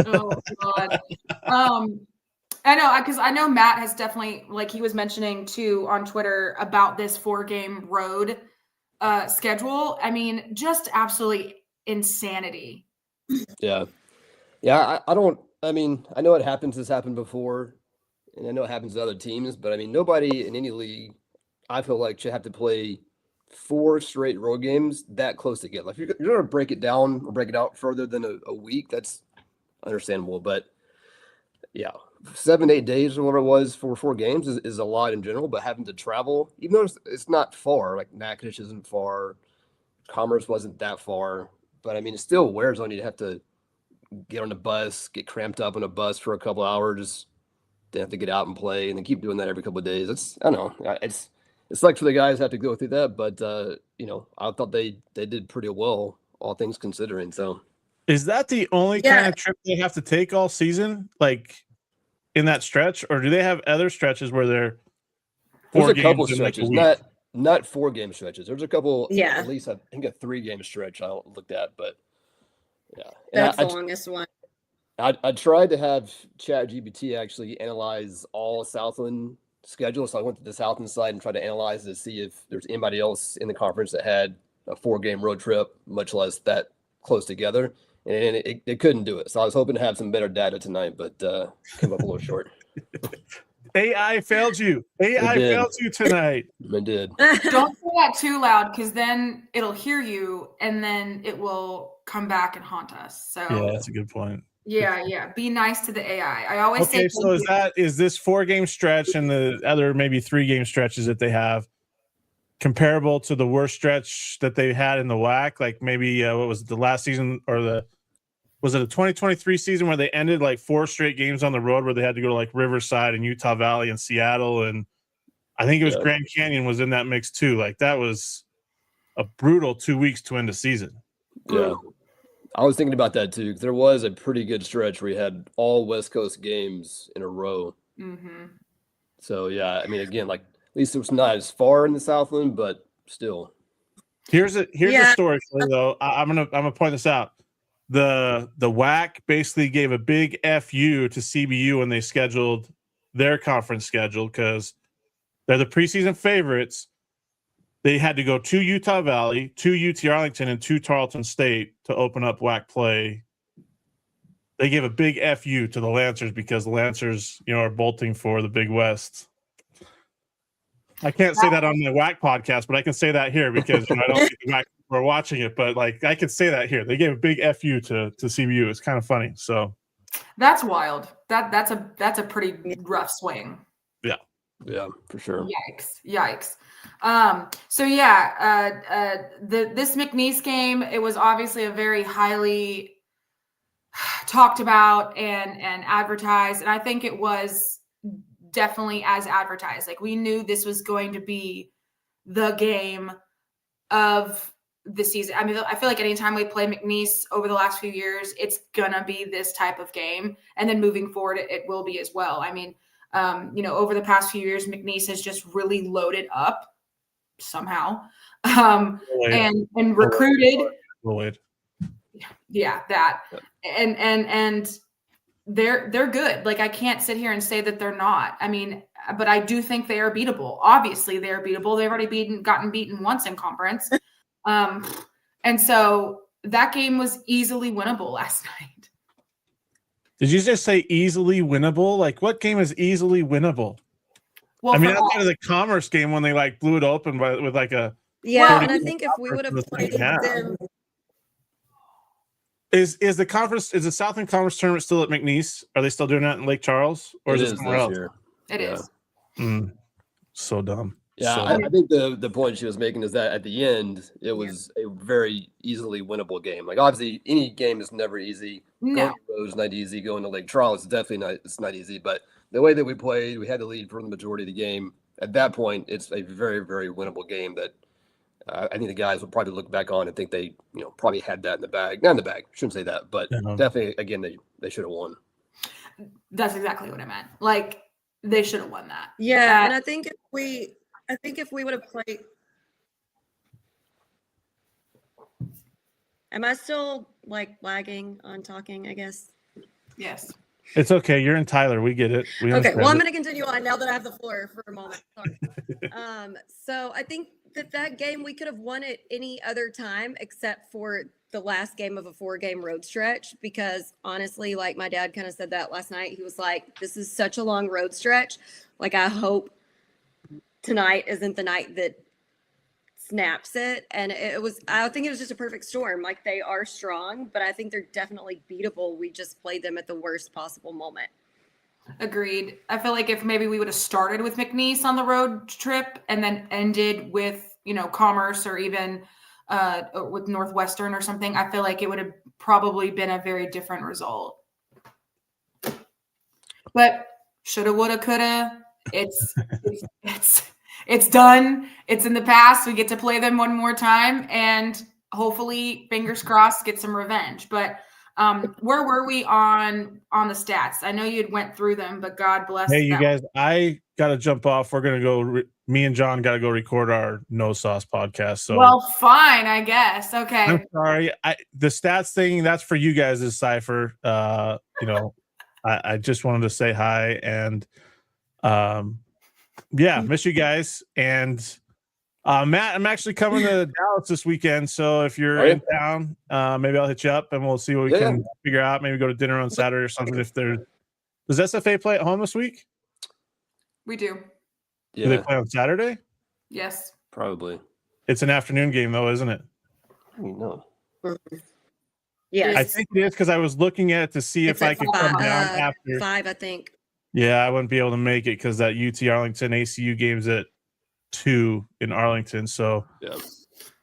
Oh God. I know because I know Matt has definitely he was mentioning too on Twitter about this 4-game road schedule. I mean, just absolutely insanity. Yeah. I don't. I mean, I know it happens. This happened before, and I know it happens to other teams. But I mean, nobody in any league, I feel like, should have to play 4 straight road games that close together. If you're going to break it down or break it out further than a week, that's understandable. But yeah, 7-8 days or whatever it was for 4 games is a lot in general. But having to travel, even though it's not far, like Natchitoches isn't far, Commerce wasn't that far. But I mean, it still wears on you to have to get on the bus, get cramped up on a bus for a couple hours, then have to get out and play, and then keep doing that every couple of days. I don't know. It's like for the guys have to go through that, but I thought they did pretty well, all things considering. So Is that the only kind of trip they have to take all season, like in that stretch, or do they have other stretches where they're There's 4 a games couple in like a stretches, week? not 4-game stretches. There's a couple, Yeah. at least I think a 3-game stretch I looked at, but yeah. And That's the longest one. I tried to have ChatGPT actually analyze all Southland schedules. So I went to the Southland side and tried to analyze to see if there's anybody else in the conference that had a 4-game road trip, much less that close together. And it couldn't do it. So I was hoping to have some better data tonight, but came up a little short. AI failed you. AI did. failed you tonight. It did. Don't say that too loud, because then it'll hear you, and then it will come back and haunt us. So Yeah, that's a good point. yeah. Be nice to the AI. I always say. Okay, so is this 4-game stretch and the other maybe 3-game stretches that they have comparable to the worst stretch that they had in the WAC? Like maybe what was it, the last season, or was it a 2023 season where they ended like 4 straight games on the road where they had to go to like Riverside and Utah Valley and Seattle, and I think it was Grand Canyon was in that mix too. Like that was a brutal 2 weeks to end the season. Yeah. I was thinking about that too, because there was a pretty good stretch where we had all West Coast games in a row. Mm-hmm. So yeah, I mean, again, like at least it was not as far in the Southland, but still. Here's a story for you, though. I'm gonna point this out. The WAC basically gave a big FU to CBU when they scheduled their conference schedule, because they're the preseason favorites. They had to go to Utah Valley, to UT Arlington, and to Tarleton State to open up WAC play. They gave a big FU to the Lancers because the Lancers, are bolting for the Big West. I can't say that on the WAC podcast, but I can say that here because I don't think the WAC are watching it. But like, I can say that here. They gave a big FU to CBU. It's kind of funny. So that's wild. That's a pretty rough swing. Yeah, for sure. Yikes. So yeah, this McNeese game, it was obviously a very highly talked about and advertised, and I think it was definitely as advertised. Like we knew this was going to be the game of the season. I mean, I feel like anytime we play McNeese over the last few years, it's gonna be this type of game, and then moving forward, it will be as well. I mean, over the past few years, McNeese has just really loaded up somehow, and recruited. Yeah, that, and they're good. Like I can't sit here and say that they're not. I mean, but I do think they are beatable. Obviously, they are beatable. They've already gotten beaten once in conference, and so that game was easily winnable last night. Did you just say easily winnable? Like, what game is easily winnable? Well, I mean, outside of the Commerce game when they like blew it open with like a and I think if we would have played them, is the Southland Conference tournament still at McNeese? Are they still doing that in Lake Charles, or is it somewhere else? It is. So dumb. Yeah, so I think the point she was making is that at the end, it was a very easily winnable game. Like obviously, any game is never easy. No. Going to Rose is not easy. Going to Lake Charles is definitely not. It's not easy. But the way that we played, we had the lead for the majority of the game. At that point, it's a very, very winnable game that I think the guys will probably look back on and think they, probably had that in the bag. Not in the bag. Shouldn't say that, but definitely, again, they should have won. That's exactly what I meant. Like they should have won that. Yeah, and I think if we would have played. Am I still like lagging on talking? I guess. Yes. It's okay. You're in Tyler. We get it. Okay. Well, I'm going to continue on now that I have the floor for a moment. Sorry. So I think that game we could have won it any other time except for the last game of a 4-game road stretch, because honestly, like my dad kind of said that last night. He was like, "This is such a long road stretch. Like I hope tonight isn't the night that snaps it." And I think it was just a perfect storm. Like they are strong, but I think they're definitely beatable. We just played them at the worst possible moment. Agreed. I feel like if maybe we would have started with McNeese on the road trip and then ended with, Commerce or even with Northwestern or something, I feel like it would have probably been a very different result. But shoulda, woulda, coulda. It's done. It's in the past. We get to play them one more time and hopefully, fingers crossed, get some revenge. But Where were we on the stats? I know you'd went through them, but God bless. Hey, you that guys, I got to jump off. We're going to go. Me and John got to go record our No Sauce podcast. So, Well, fine, I guess. Okay. I'm sorry. The stats thing, that's for you guys as Cypher. I just wanted to say hi and miss you guys. And Matt, I'm actually coming to Dallas this weekend. So if you're in town, maybe I'll hit you up and we'll see what we can figure out. Maybe go to dinner on Saturday or something. If there's Does SFA play at home this week? We do. Yeah. Do they play on Saturday? Yes. Probably. It's an afternoon game, though, isn't it? I don't know. Yes. I think it is because I was looking at it to see if I could come down after. 5, I think. Yeah, I wouldn't be able to make it because that UT Arlington ACU game's at 2 in Arlington. So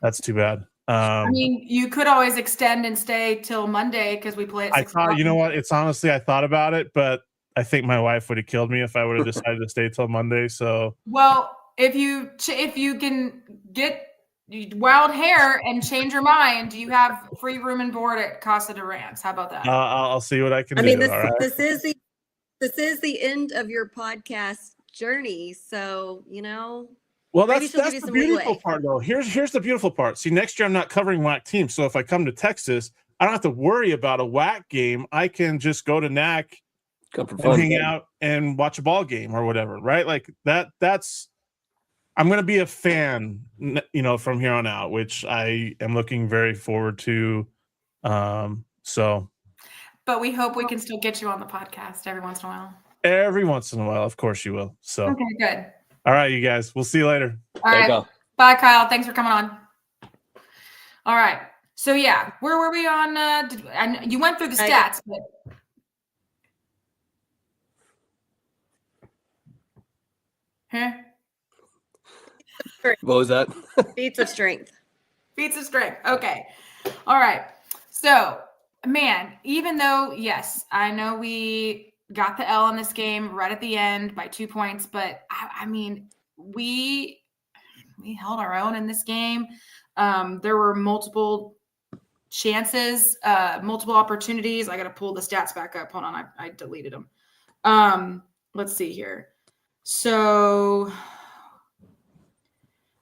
that's too bad. I mean, you could always extend and stay till Monday because we play at 6 o'clock. You know what? It's honestly, I thought about it, but I think my wife would have killed me if I would have decided to stay till Monday. So, well, if you can get wild hair and change your mind, you have free room and board at Casa de Rants. How about that? I'll see what I can do. I mean, this is the end of your podcast journey. So, Well, maybe that's she'll give you the some beautiful leeway. part, though. Here's the beautiful part. See, next year I'm not covering WAC teams, so if I come to Texas, I don't have to worry about a WAC game. I can just go to NAC, come for and fun, hang out and watch a ball game or whatever, right? Like that's. I'm going to be a fan, from here on out, which I am looking very forward to. So. But we hope we can still get you on the podcast every once in a while. Every once in a while, of course you will. So. Okay, good. All right, you guys. We'll see you later. All right. Bye, Kyle. Thanks for coming on. All right. So, yeah, where were we on? You went through the stats. But... Huh? What was that? Feats of strength. Feats of strength. Okay. All right. So, man, even though, yes, I know we got the L in this game right at the end by 2 points, but I mean, we held our own in this game. There were multiple chances, multiple opportunities. I got to pull the stats back up. Hold on. I deleted them. Let's see here. So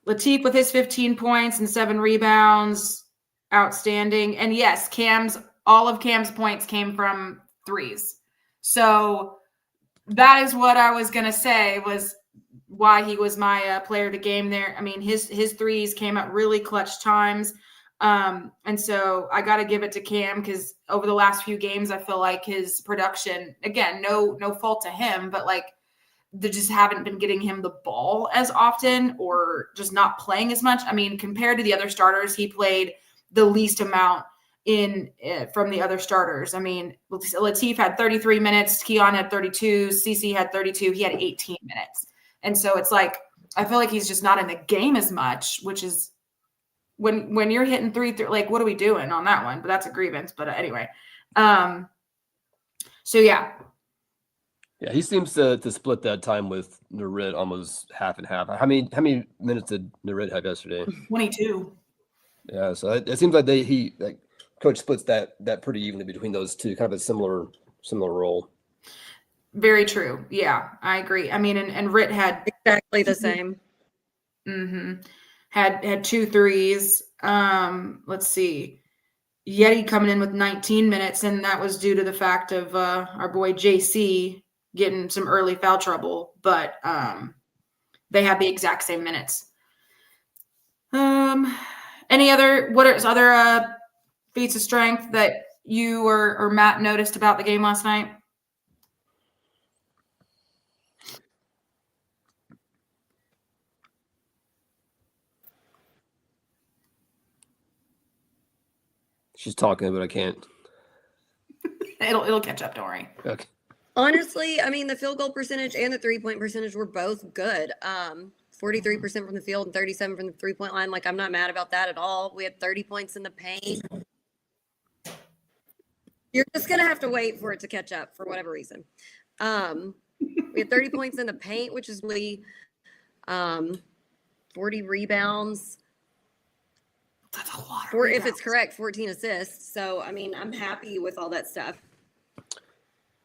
Latif with his 15 points and 7 rebounds, outstanding. And yes, all of Cam's points came from threes. So that is what I was going to say was why he was my player of the game there. I mean, his threes came at really clutch times. And so I got to give it to Cam because over the last few games, I feel like his production, again, no fault to him, but like they just haven't been getting him the ball as often or just not playing as much. I mean, compared to the other starters, he played the least amount from the other starters. I mean, Latif had 33 minutes, Keon had 32, CC had 32, he had 18 minutes. And so it's like, I feel like he's just not in the game as much, which is when you're hitting three, like, what are we doing on that one? But that's a grievance. But anyway. So yeah. Yeah, he seems to split that time with Narit almost half and half. How many minutes did Narit have yesterday? 22. Yeah, so it seems like coach splits that pretty evenly between those two, kind of a similar role. Very true. Yeah, I agree. I mean, and Rit had exactly the same. Mm-hmm. Had 2 threes. Let's see. Yeti coming in with 19 minutes, and that was due to the fact of our boy JC getting some early foul trouble, but they had the exact same minutes. Any other feats of strength that you or Matt noticed about the game last night? She's talking, but I can't. It'll catch up. Don't worry. Okay. Honestly, I mean, the field goal percentage and the 3-point percentage were both good. 43% from the field and 37% from the 3-point line. Like, I'm not mad about that at all. We had 30 points in the paint. You're just going to have to wait for it to catch up for whatever reason. We had 30 points in the paint, which is really 40 rebounds. That's a lot. Or if it's correct, 14 assists. So, I mean, I'm happy with all that stuff.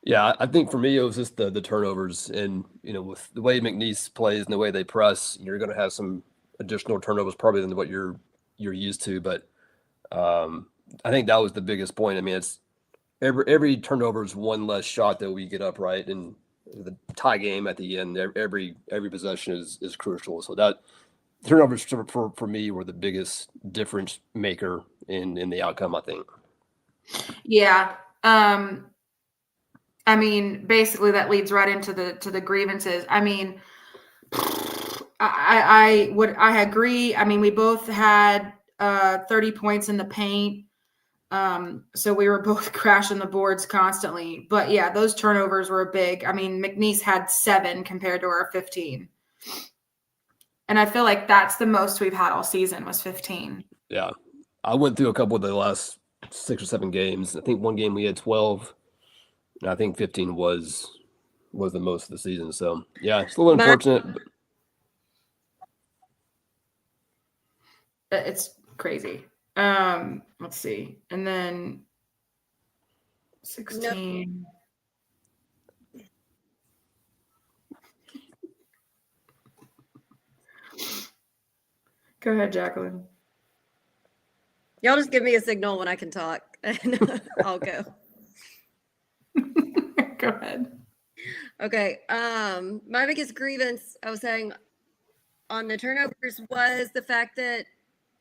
Yeah, I think for me, it was just the turnovers. And, with the way McNeese plays and the way they press, you're going to have some additional turnovers probably than what you're used to. But I think that was the biggest point. I mean, it's every turnover is one less shot that we get up, right? And the tie game at the end, every possession is crucial. So that turnovers for me were the biggest difference maker in the outcome, I think. Yeah. I mean, basically that leads right into the grievances. I mean, I agree. I mean, we both had 30 points in the paint. So we were both crashing the boards constantly. But yeah, those turnovers were big. I mean, McNeese had 7 compared to our 15. And I feel like that's the most we've had all season was 15. Yeah. I went through a couple of the last 6 or 7 games. I think one game we had 12. And I think 15 was the most of the season. So yeah, it's a little unfortunate. It's crazy. Let's see. And then 16. Go ahead, Jacqueline. Y'all just give me a signal when I can talk, and I'll go. Go ahead. Okay. My biggest grievance, I was saying, on the turnovers was the fact that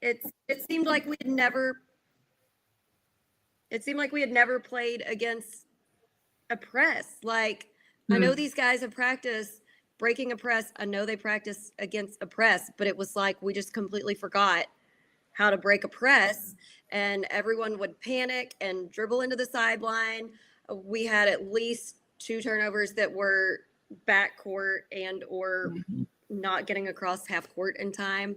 it seemed like we had never played against a press. Like, I know these guys have practiced breaking a press. I know they practice against a press, but it was like we just completely forgot how to break a press, and everyone would panic and dribble into the sideline. We had at least 2 turnovers that were backcourt and or not getting across half court in time.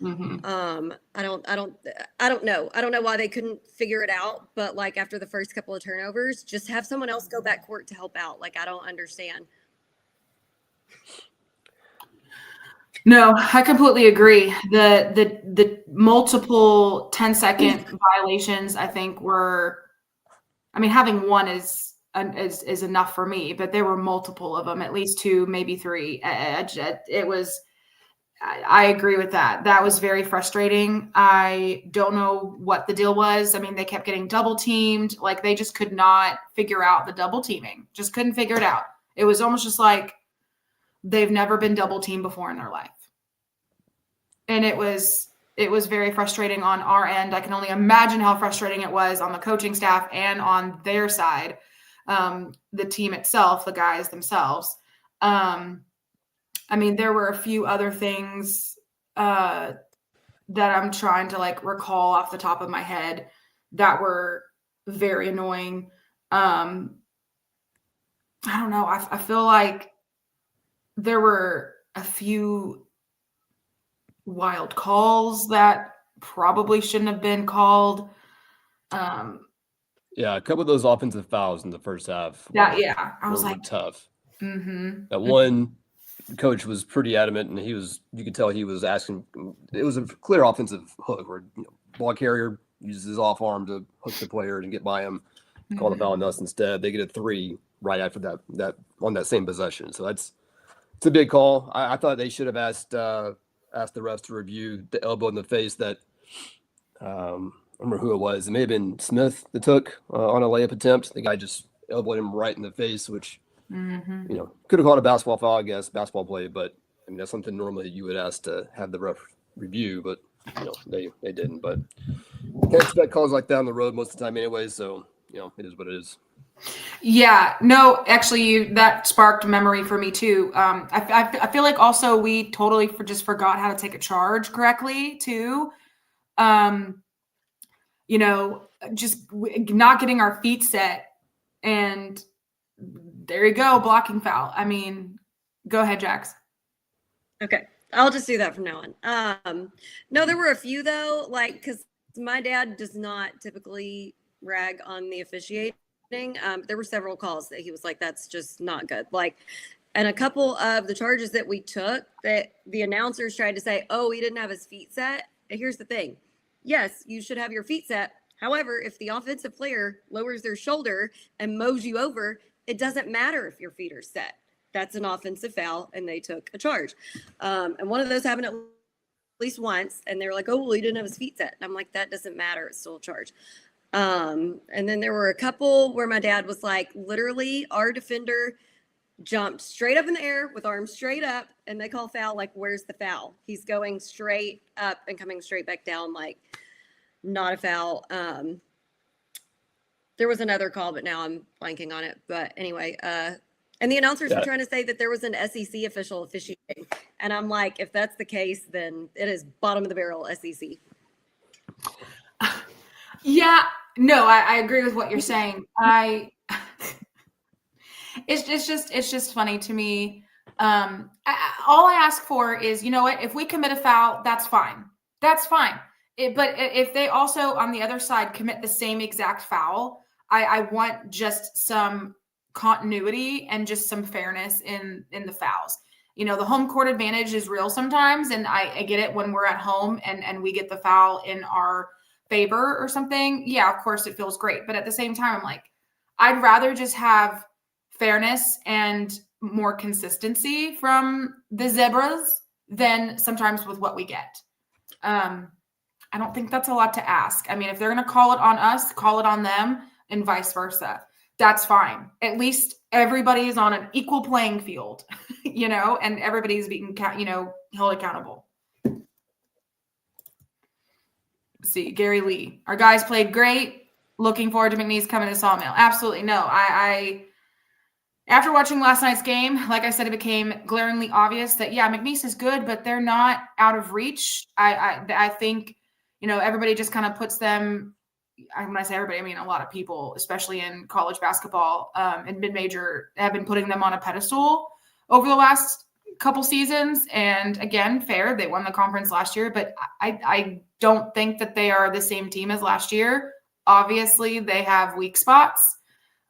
I don't know. I don't know why they couldn't figure it out, but like after the first couple of turnovers, just have someone else go backcourt to help out. Like, I don't understand. No, I completely agree. The multiple 10-second violations, I think having one is enough for me, but there were multiple of them, at least 2, maybe 3. I agree with that. That was very frustrating. I don't know what the deal was. I mean, they kept getting double teamed. Like, they just could not figure out the double teaming. Just couldn't figure it out. It was almost just like they've never been double teamed before in their life. And it was very frustrating on our end. I can only imagine how frustrating it was on the coaching staff and on their side, the team itself, the guys themselves. I mean, there were a few other things that I'm trying to recall off the top of my head that were very annoying. I don't know. I feel like there were a few wild calls that probably shouldn't have been called. Yeah, a couple of those offensive fouls in the first half. I was were like, tough. That one, the coach was pretty adamant, and you could tell he was asking. It was a clear offensive hook where ball carrier uses his off arm to hook the player and get by him. Call the foul on us instead. They get a 3 right after that on that same possession. So it's a big call. I thought they should have asked the refs to review the elbow in the face that I don't remember who it was. It may have been Smith that took on a layup attempt. The guy just elbowed him right in the face, which could have called a basketball foul, I guess, basketball play. But I mean, that's something normally you would ask to have the ref review, but they didn't. But can't expect calls like that on the road most of the time anyway. So it is what it is. Yeah, no, actually, that sparked memory for me too. I feel like also we totally just forgot how to take a charge correctly too. Just not getting our feet set, and there you go, blocking foul. I mean, go ahead, Jax. Okay, I'll just do that from now on. No, there were a few though, because my dad does not typically rag on the officiating. There were several calls that he was like, that's just not good. And a couple of the charges that we took that the announcers tried to say, oh, he didn't have his feet set. Here's the thing. yes, you should have your feet set. However, if the offensive player lowers their shoulder and mows you over, it doesn't matter if your feet are set. That's an offensive foul, and they took a charge. And one of those happened at least once, and they were like, oh, well, he didn't have his feet set. And I'm like, that doesn't matter. It's still a charge. And then there were a couple where my dad was like, literally, our defender jumped straight up in the air with arms straight up, and they call foul. Like, where's the foul? He's going straight up and coming straight back down. Like, not a foul. There was another call, but now I'm blanking on it. But anyway, and the announcers were trying to say that there was an SEC official officiating. And I'm like, if that's the case, then it is bottom of the barrel SEC. Yeah, no, I agree with what you're saying. It's just funny to me. All I ask for is, you know what, if we commit a foul, that's fine. That's fine. But if they also on the other side commit the same exact foul, I want just some continuity and just some fairness in the fouls. You know, the home court advantage is real sometimes, and I get it when we're at home and we get the foul in our favor or something. Yeah, of course it feels great. But at the same time, I'm like, I'd rather just have fairness and more consistency from the Zebras than sometimes with what we get. I don't think that's a lot to ask. I mean, if they're going to call it on us, call it on them, and vice versa. That's fine. At least everybody is on an equal playing field, you know, and everybody's being, held accountable. Let's see, Gary Lee, our guys played great. Looking forward to McNeese coming to Sawmill. Absolutely. No, I after watching last night's game, like I said, it became glaringly obvious that, yeah, McNeese is good, but they're not out of reach. I think, everybody just kind of puts them, when I say everybody, I mean a lot of people, especially in college basketball and mid-major, have been putting them on a pedestal over the last couple seasons. And again, fair, they won the conference last year, but I don't think that they are the same team as last year. Obviously, they have weak spots.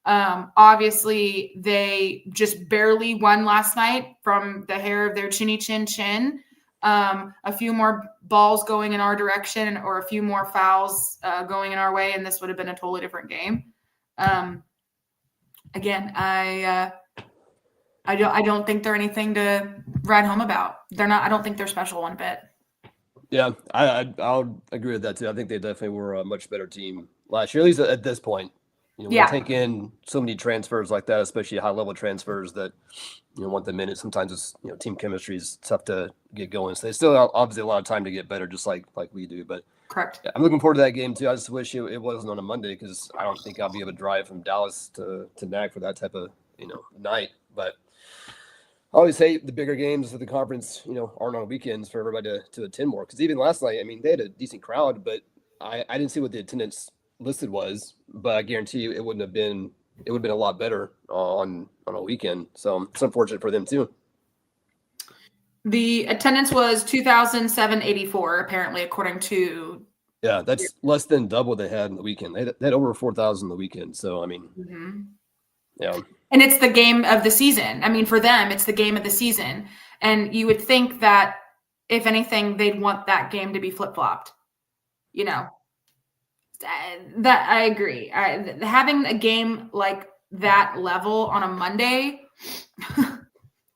Obviously, they just barely won last night from the hair of their chinny chin chin. A few more balls going in our direction or a few more fouls going in our way, and this would have been a totally different game. Again, I don't think they're anything to write home about. They're not. I don't think they're special one bit. Yeah, I'll agree with that too. I think they definitely were a much better team last year, at least at this point. When you take in so many transfers like that, especially high-level transfers that want the minutes. Sometimes it's team chemistry is tough to get going. So they still have obviously a lot of time to get better, just like we do. But correct. Yeah, I'm looking forward to that game too. I just wish it wasn't on a Monday because I don't think I'll be able to drive from Dallas to NAC for that type of night. But I always hate the bigger games of the conference, aren't on weekends for everybody to attend more. Because even last night, I mean, they had a decent crowd, but I didn't see what the attendance listed was. But I guarantee you, it would have been a lot better on a weekend. So it's unfortunate for them too. The attendance was 2,784, apparently, according to. Yeah, that's less than double they had in the weekend. They had over 4,000 the weekend. So I mean, yeah. And it's the game of the season. I mean, for them, it's the game of the season. And you would think that, if anything, they'd want that game to be flip-flopped. That I agree. Having a game like that level on a Monday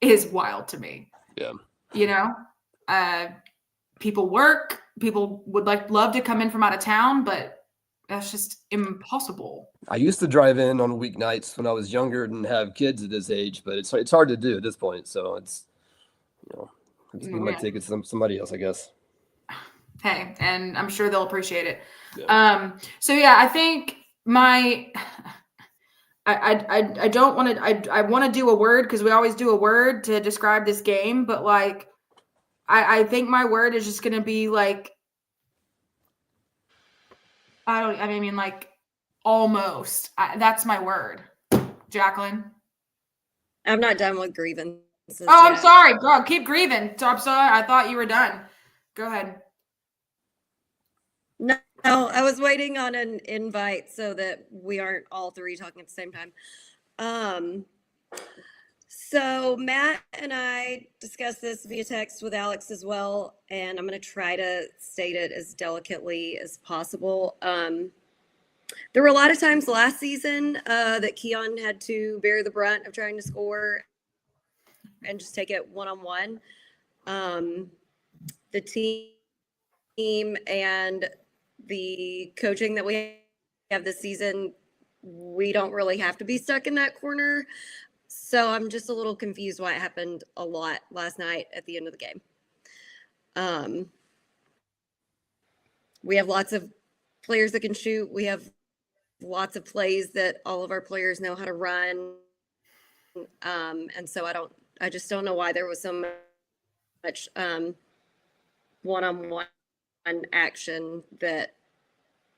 is wild to me. Yeah. People work. People would love to come in from out of town, but that's just impossible. I used to drive in on weeknights when I was younger and have kids at this age, but it's hard to do at this point. So it's, we might take it to somebody else, I guess. Hey, and I'm sure they'll appreciate it. Yeah. So yeah, I think I don't want to, I want to do a word because we always do a word to describe this game, but I think my word is just going to be almost. That's my word. Jacqueline. I'm not done with grievances. Oh, I'm sorry, bro. Keep grieving. I'm sorry. I thought you were done. Go ahead. No, I was waiting on an invite so that we aren't all three talking at the same time. So Matt and I discussed this via text with Alex as well, and I'm going to try to state it as delicately as possible. There were a lot of times last season that Keon had to bear the brunt of trying to score and just take it one-on-one. The team and the coaching that we have this season, we don't really have to be stuck in that corner. So I'm just a little confused why it happened a lot last night at the end of the game. We have lots of players that can shoot. We have lots of plays that all of our players know how to run. And so I just don't know why there was so much one-on-one action that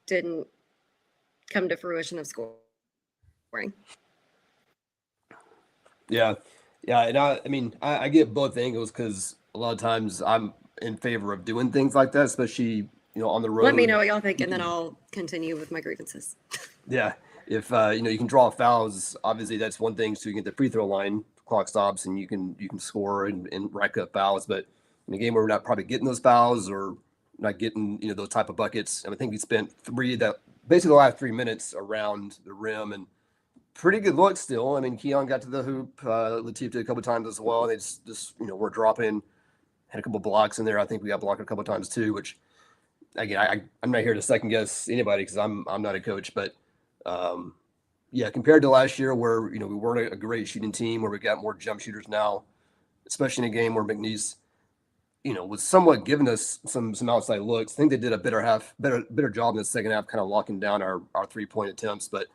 didn't come to fruition of scoring. Yeah. And I get both angles because a lot of times I'm in favor of doing things like that, especially, on the road. Let me know what y'all think, and then I'll continue with my grievances. Yeah. If, you can draw fouls, obviously that's one thing. So you get the free throw line, clock stops, and you can score and rack up fouls. But in a game where we're not probably getting those fouls or not getting, those type of buckets, I think we spent basically the last 3 minutes around the rim and pretty good look still. I mean, Keon got to the hoop. Latif did a couple times as well. They just were dropping, had a couple blocks in there. I think we got blocked a couple times too, which again, I'm not here to second guess anybody because I'm not a coach, but compared to last year where, we weren't a great shooting team, where we got more jump shooters now, especially in a game where McNeese, was somewhat giving us some outside looks. I think they did a better job in the second half, kind of locking down our 3-point attempts. But,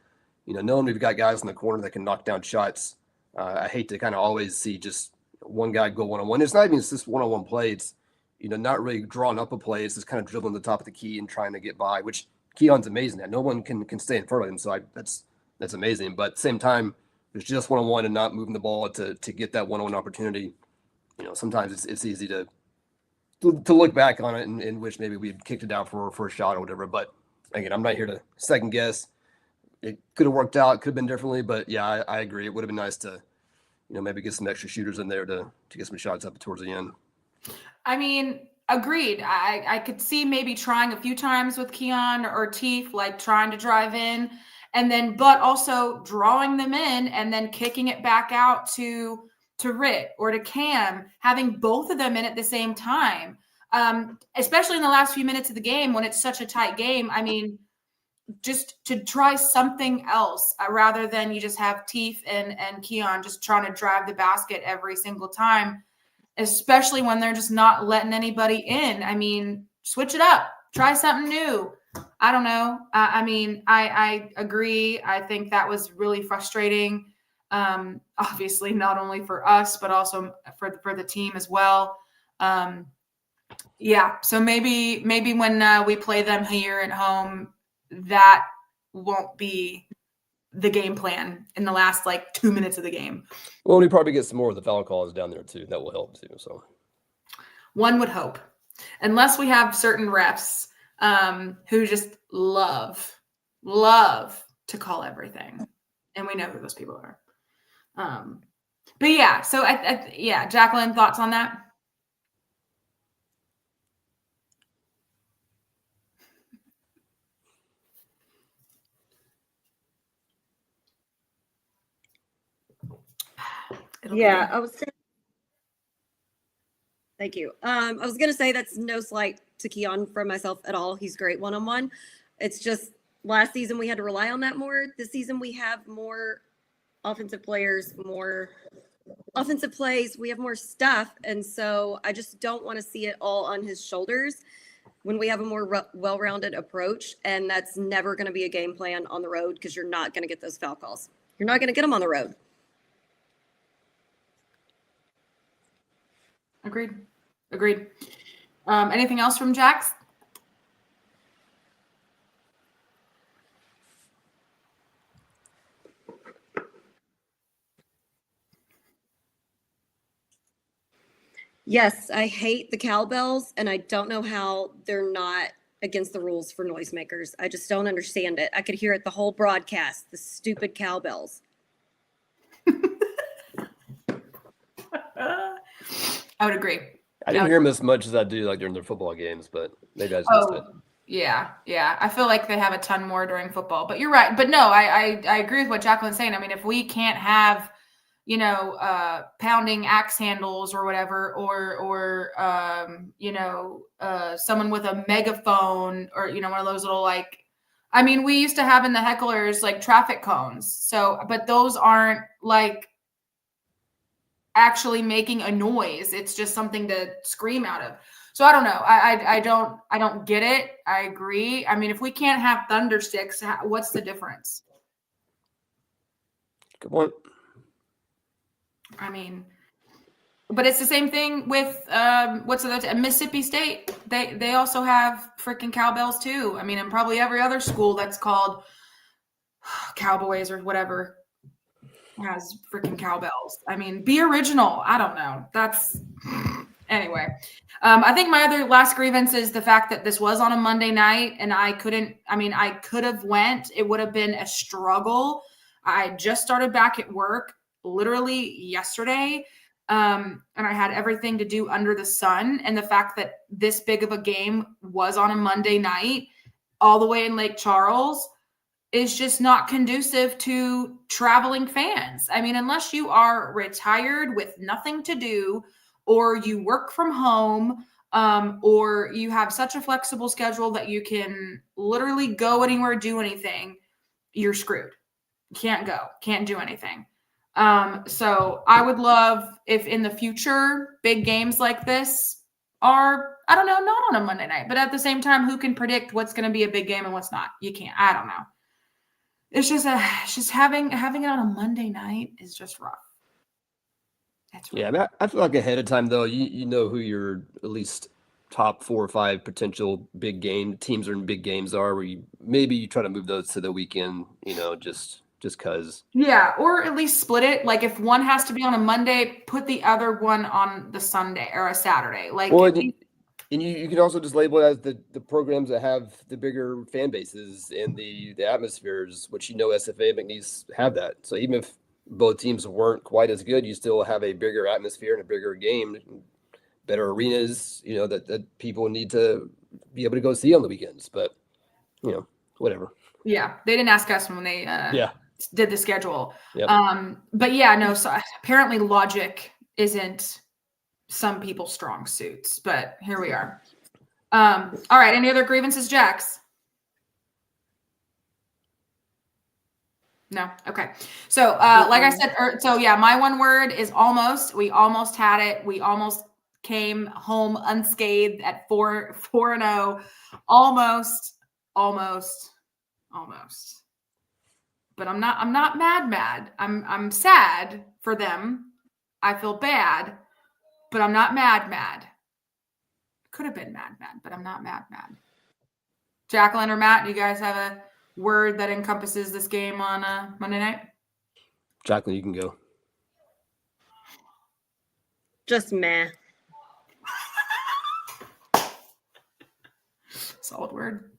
knowing we've got guys in the corner that can knock down shots, I hate to kind of always see just one guy go one-on-one. It's not even just one-on-one play. It's, not really drawing up a play. It's just kind of dribbling the top of the key and trying to get by, which Keon's amazing at. No one can stay in front of him. So that's amazing. But at the same time, there's just one-on-one and not moving the ball to get that one-on-one opportunity. Sometimes it's easy to look back on it and wish maybe we had kicked it out for a shot or whatever. But again, I'm not here to second guess. It could have worked out, could have been differently, but yeah, I agree. It would have been nice to, maybe get some extra shooters in there to get some shots up towards the end. I mean, agreed. I could see maybe trying a few times with Keon or Teef, like trying to drive in but also drawing them in and then kicking it back out to Rit or to Cam, having both of them in at the same time. Especially in the last few minutes of the game when it's such a tight game. I mean, just to try something else rather than you just have Teef and Keon just trying to drive the basket every single time, especially when they're just not letting anybody in. I mean, switch it up, try something new. I don't know. I agree. I think that was really frustrating. Obviously not only for us, but also for the team as well. So maybe when we play them here at home, that won't be the game plan in the last 2 minutes of the game. Well, we probably get some more of the foul calls down there too. That will help too. So one would hope, unless we have certain refs who just love to call everything, and we know who those people are. But yeah, so Jacqueline, thoughts on that? Thank you. I was going to say that's no slight to Keon from myself at all. He's great one-on-one. It's just last season we had to rely on that more. This season we have more offensive players, more offensive plays. We have more stuff. And so I just don't want to see it all on his shoulders when we have a more well-rounded approach. And that's never going to be a game plan on the road because you're not going to get those foul calls. You're not going to get them on the road. Agreed. Anything else from Jax? Yes, I hate the cowbells, and I don't know how they're not against the rules for noisemakers. I just don't understand it. I could hear it the whole broadcast, the stupid cowbells. I would agree. I didn't hear them as much as I do like during their football games, but maybe I just missed it. Yeah. I feel like they have a ton more during football, but you're right. But no, I agree with what Jacqueline's saying. I mean, if we can't have, pounding axe handles or whatever, or someone with a megaphone or, one of those little we used to have in the hecklers like traffic cones. So, but those aren't like actually making a noise. It's just something to scream out of. So I don't know. I don't get it. I agree. I mean, if we can't have thunder sticks, what's the difference? Good point. I mean, but it's the same thing with Mississippi State. They also have freaking cowbells too. I mean, and probably every other school that's called Cowboys or whatever has freaking cowbells. I mean, be original. I don't know. That's anyway. I think my other last grievance is the fact that this was on a Monday night and I could have went. It would have been a struggle. I just started back at work literally yesterday. And I had everything to do under the sun. And the fact that this big of a game was on a Monday night all the way in Lake Charles is just not conducive to traveling fans. I mean, unless you are retired with nothing to do, or you work from home, or you have such a flexible schedule that you can literally go anywhere, do anything, you're screwed. Can't go, can't do anything. So I would love if in the future, big games like this are, I don't know, not on a Monday night, but at the same time, who can predict what's going to be a big game and what's not? You can't. I don't know. It's just having it on a Monday night is just rough. That's rough. Yeah, I mean, I feel like ahead of time though, you know who your at least top 4 or 5 potential big game teams or in big games are, where you try to move those to the weekend, just cause. Yeah, or at least split it. Like if one has to be on a Monday, put the other one on the Sunday or a Saturday. Like, well, and you can also just label it as the programs that have the bigger fan bases and the atmospheres, which SFA and McNeese have that. So even if both teams weren't quite as good, you still have a bigger atmosphere and a bigger game, better arenas, that people need to be able to go see on the weekends. But whatever. Yeah, they didn't ask us when they did the schedule. Yep. But yeah, no. So apparently, logic isn't some people's strong suits, but here we are. All right. Any other grievances, Jax? No. Okay. So, like I said, my one word is almost. We almost had it. We almost came home unscathed at 4-0. Almost. But I'm not mad. I'm sad for them. I feel bad, but I'm not mad. Could have been mad, but I'm not mad. Jacqueline or Matt, do you guys have a word that encompasses this game on Monday night? Jacqueline, you can go. Just meh. Solid word.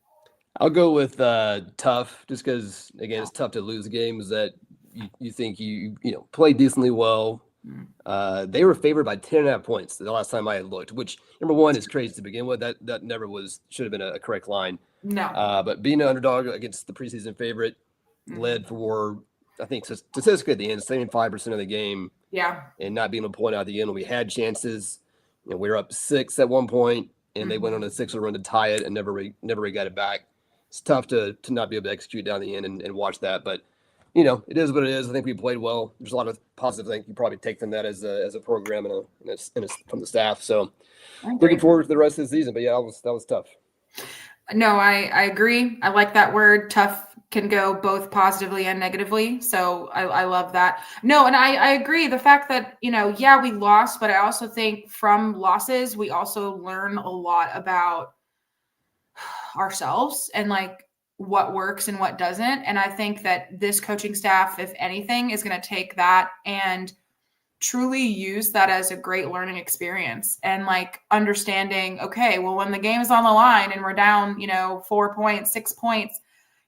I'll go with tough, just because again it's tough to lose games that you think you played decently well. They were favored by 10.5 points the last time I had looked, which number one is crazy to begin with. That never should have been a correct line. No. But being an underdog against the preseason favorite led for, I think, statistically at the end, 75% of the game. Yeah. And not being able to point out at the end when we had chances. We were up 6 at one point, and they went on a 6-0 run to tie it and never really got it back. It's tough to not be able to execute down the end and watch that, but it is what it is. I think we played well. There's a lot of positive things you probably take from that as a program and from the staff. So looking forward to the rest of the season. But yeah, that was tough. No, I agree. I like that word. Tough can go both positively and negatively. So I love that. No, and I agree. The fact that, we lost, but I also think from losses, we also learn a lot about ourselves and what works and what doesn't. And I think that this coaching staff, if anything, is going to take that and truly use that as a great learning experience and understanding, okay, well, when the game is on the line and we're down, 4 points, 6 points,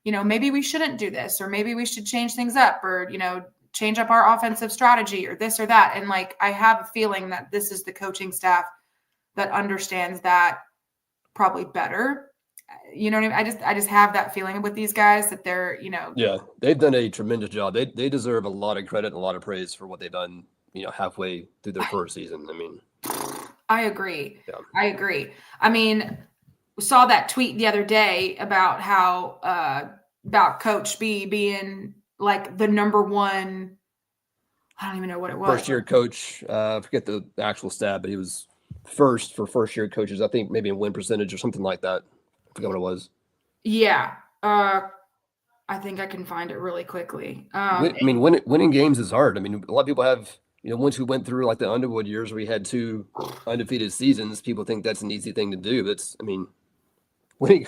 maybe we shouldn't do this, or maybe we should change things up, or, change up our offensive strategy or this or that. And like, I have a feeling that this is the coaching staff that understands that probably better. You know what I mean? I just have that feeling with these guys that they're, Yeah, they've done a tremendous job. They deserve a lot of credit and a lot of praise for what they've done, halfway through their first season. I mean, I agree. Yeah. I agree. I mean, we saw that tweet the other day about how about Coach B being like the number one. I don't even know what it was. first year coach. I forget the actual stat, but he was first for first year coaches. I think maybe in win percentage or something like that. I forget what it was. Yeah. I think I can find it really quickly. Winning games is hard. I mean, a lot of people have, once we went through like the Underwood years where we had 2 undefeated seasons, people think that's an easy thing to do. But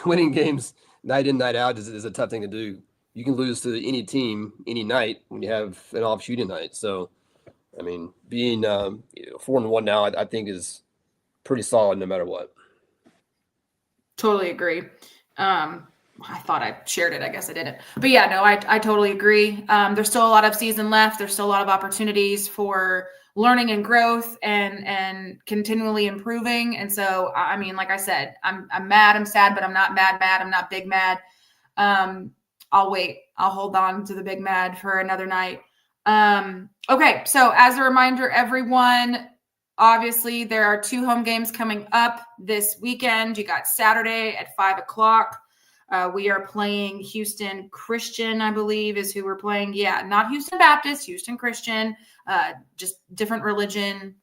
winning games night in, night out is a tough thing to do. You can lose to any team any night when you have an off shooting night. So, I mean, being 4-1 now, I think is pretty solid no matter what. Totally agree. I thought I shared it. I guess I didn't. But yeah, no, I totally agree. There's still a lot of season left. There's still a lot of opportunities for learning and growth and continually improving. And so, I mean, like I said, I'm mad, I'm sad, but I'm not mad. I'm not big mad. I'll wait. I'll hold on to the big mad for another night. Okay. So as a reminder, everyone, obviously there are 2 home games coming up this weekend. You got Saturday at 5:00. We are playing Houston Christian, I believe is who we're playing. Yeah, not Houston Baptist, Houston Christian, just different religion,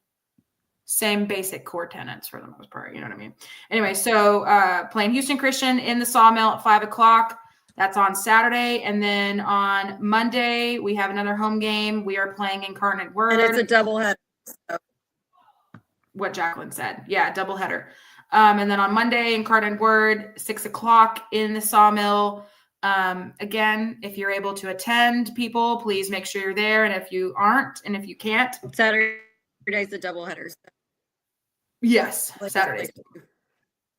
same basic core tenets for the most part. You know what I mean? Anyway, so playing Houston Christian in the Sawmill at 5:00. That's on Saturday. And then on Monday, we have another home game. We are playing Incarnate Word. And it's a doubleheader. What Jacqueline said. Yeah, doubleheader. And then on Monday, Incarnate Word, 6:00 in the Sawmill. Again, if you're able to attend, people, please make sure you're there. And if you aren't, and if you can't, Saturday's the doubleheaders. yes, Saturday.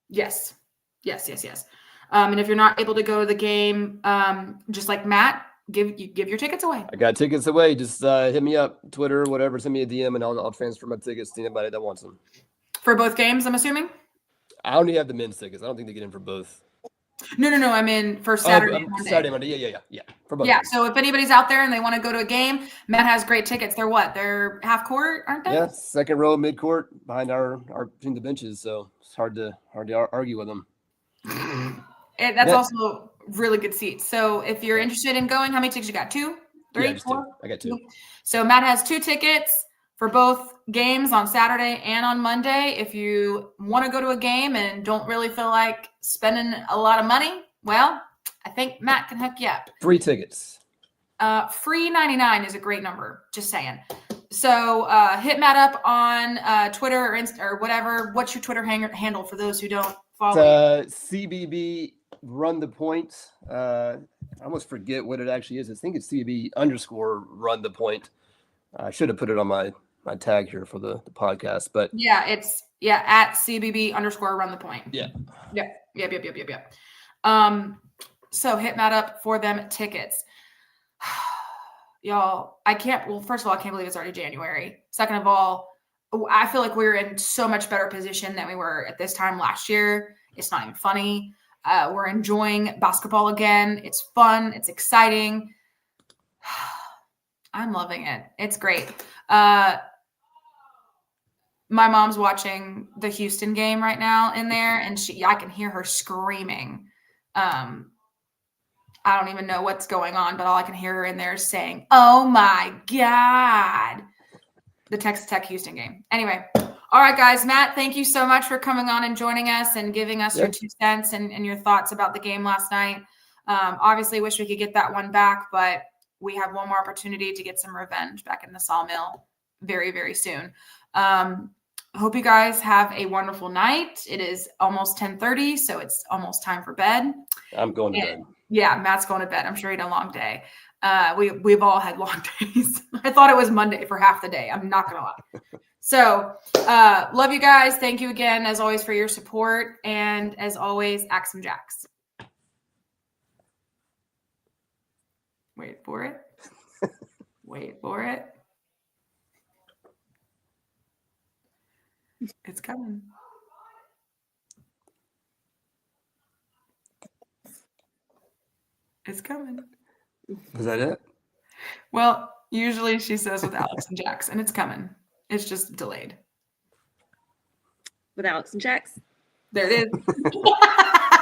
Yes. And if you're not able to go to the game, just like Matt, give your tickets away. I got tickets away. Just hit me up, Twitter, whatever. Send me a DM, and I'll transfer my tickets to anybody that wants them. For both games, I'm assuming? I only have the men's tickets. I don't think they get in for both. No. I mean for Saturday. Monday. Saturday, Monday. Yeah. For both. Yeah. games. So if anybody's out there and they want to go to a game, Matt has great tickets. They're what? They're half court, aren't they? Yeah, second row, mid court, behind our between the benches. So it's hard to argue with them. And that's also really good seats. So if you're interested in going, how many tickets you got? 2, 3, Yeah, just 4? 2. I got 2. So Matt has 2 tickets for both games on Saturday and on Monday. If you want to go to a game and don't really feel like spending a lot of money, well, I think Matt can hook you up. Free tickets. Free 99 is a great number. Just saying. So hit Matt up on Twitter or whatever. What's your Twitter handle for those who don't follow? CBB Run the Point. I almost forget what it actually is. I think it's CBB_ Run the Point. I should have put it on my tag here for the podcast, but yeah, it's at CBB _ Run the Point. Yeah. Yep. So hit Matt up for them tickets. Y'all, first of all, I can't believe it's already January. Second of all, I feel like we're in so much better position than we were at this time last year. It's not even funny. We're enjoying basketball again. It's fun. It's exciting. I'm loving it. It's great. My mom's watching the Houston game right now in there, and I can hear her screaming. I don't even know what's going on, but all I can hear her in there is saying, "Oh my God." The Texas Tech Houston game. Anyway. All right, guys. Matt, thank you so much for coming on and joining us and giving us your 2 cents and your thoughts about the game last night. Obviously, wish we could get that one back, but we have one more opportunity to get some revenge back in the Sawmill very, very soon. Hope you guys have a wonderful night. It is almost 10:30, so it's almost time for bed. I'm going to bed. Yeah, Matt's going to bed. I'm sure he had a long day. We've all had long days. I thought it was Monday for half the day. I'm not going to lie. So love you guys. Thank you again, as always, for your support. And as always, axe 'em jacks. Wait for it. Wait for it. It's coming. It's coming. Is that it? Well, usually she says with Alex and Jax, and it's coming. It's just delayed. With Alex and Jax. There it is.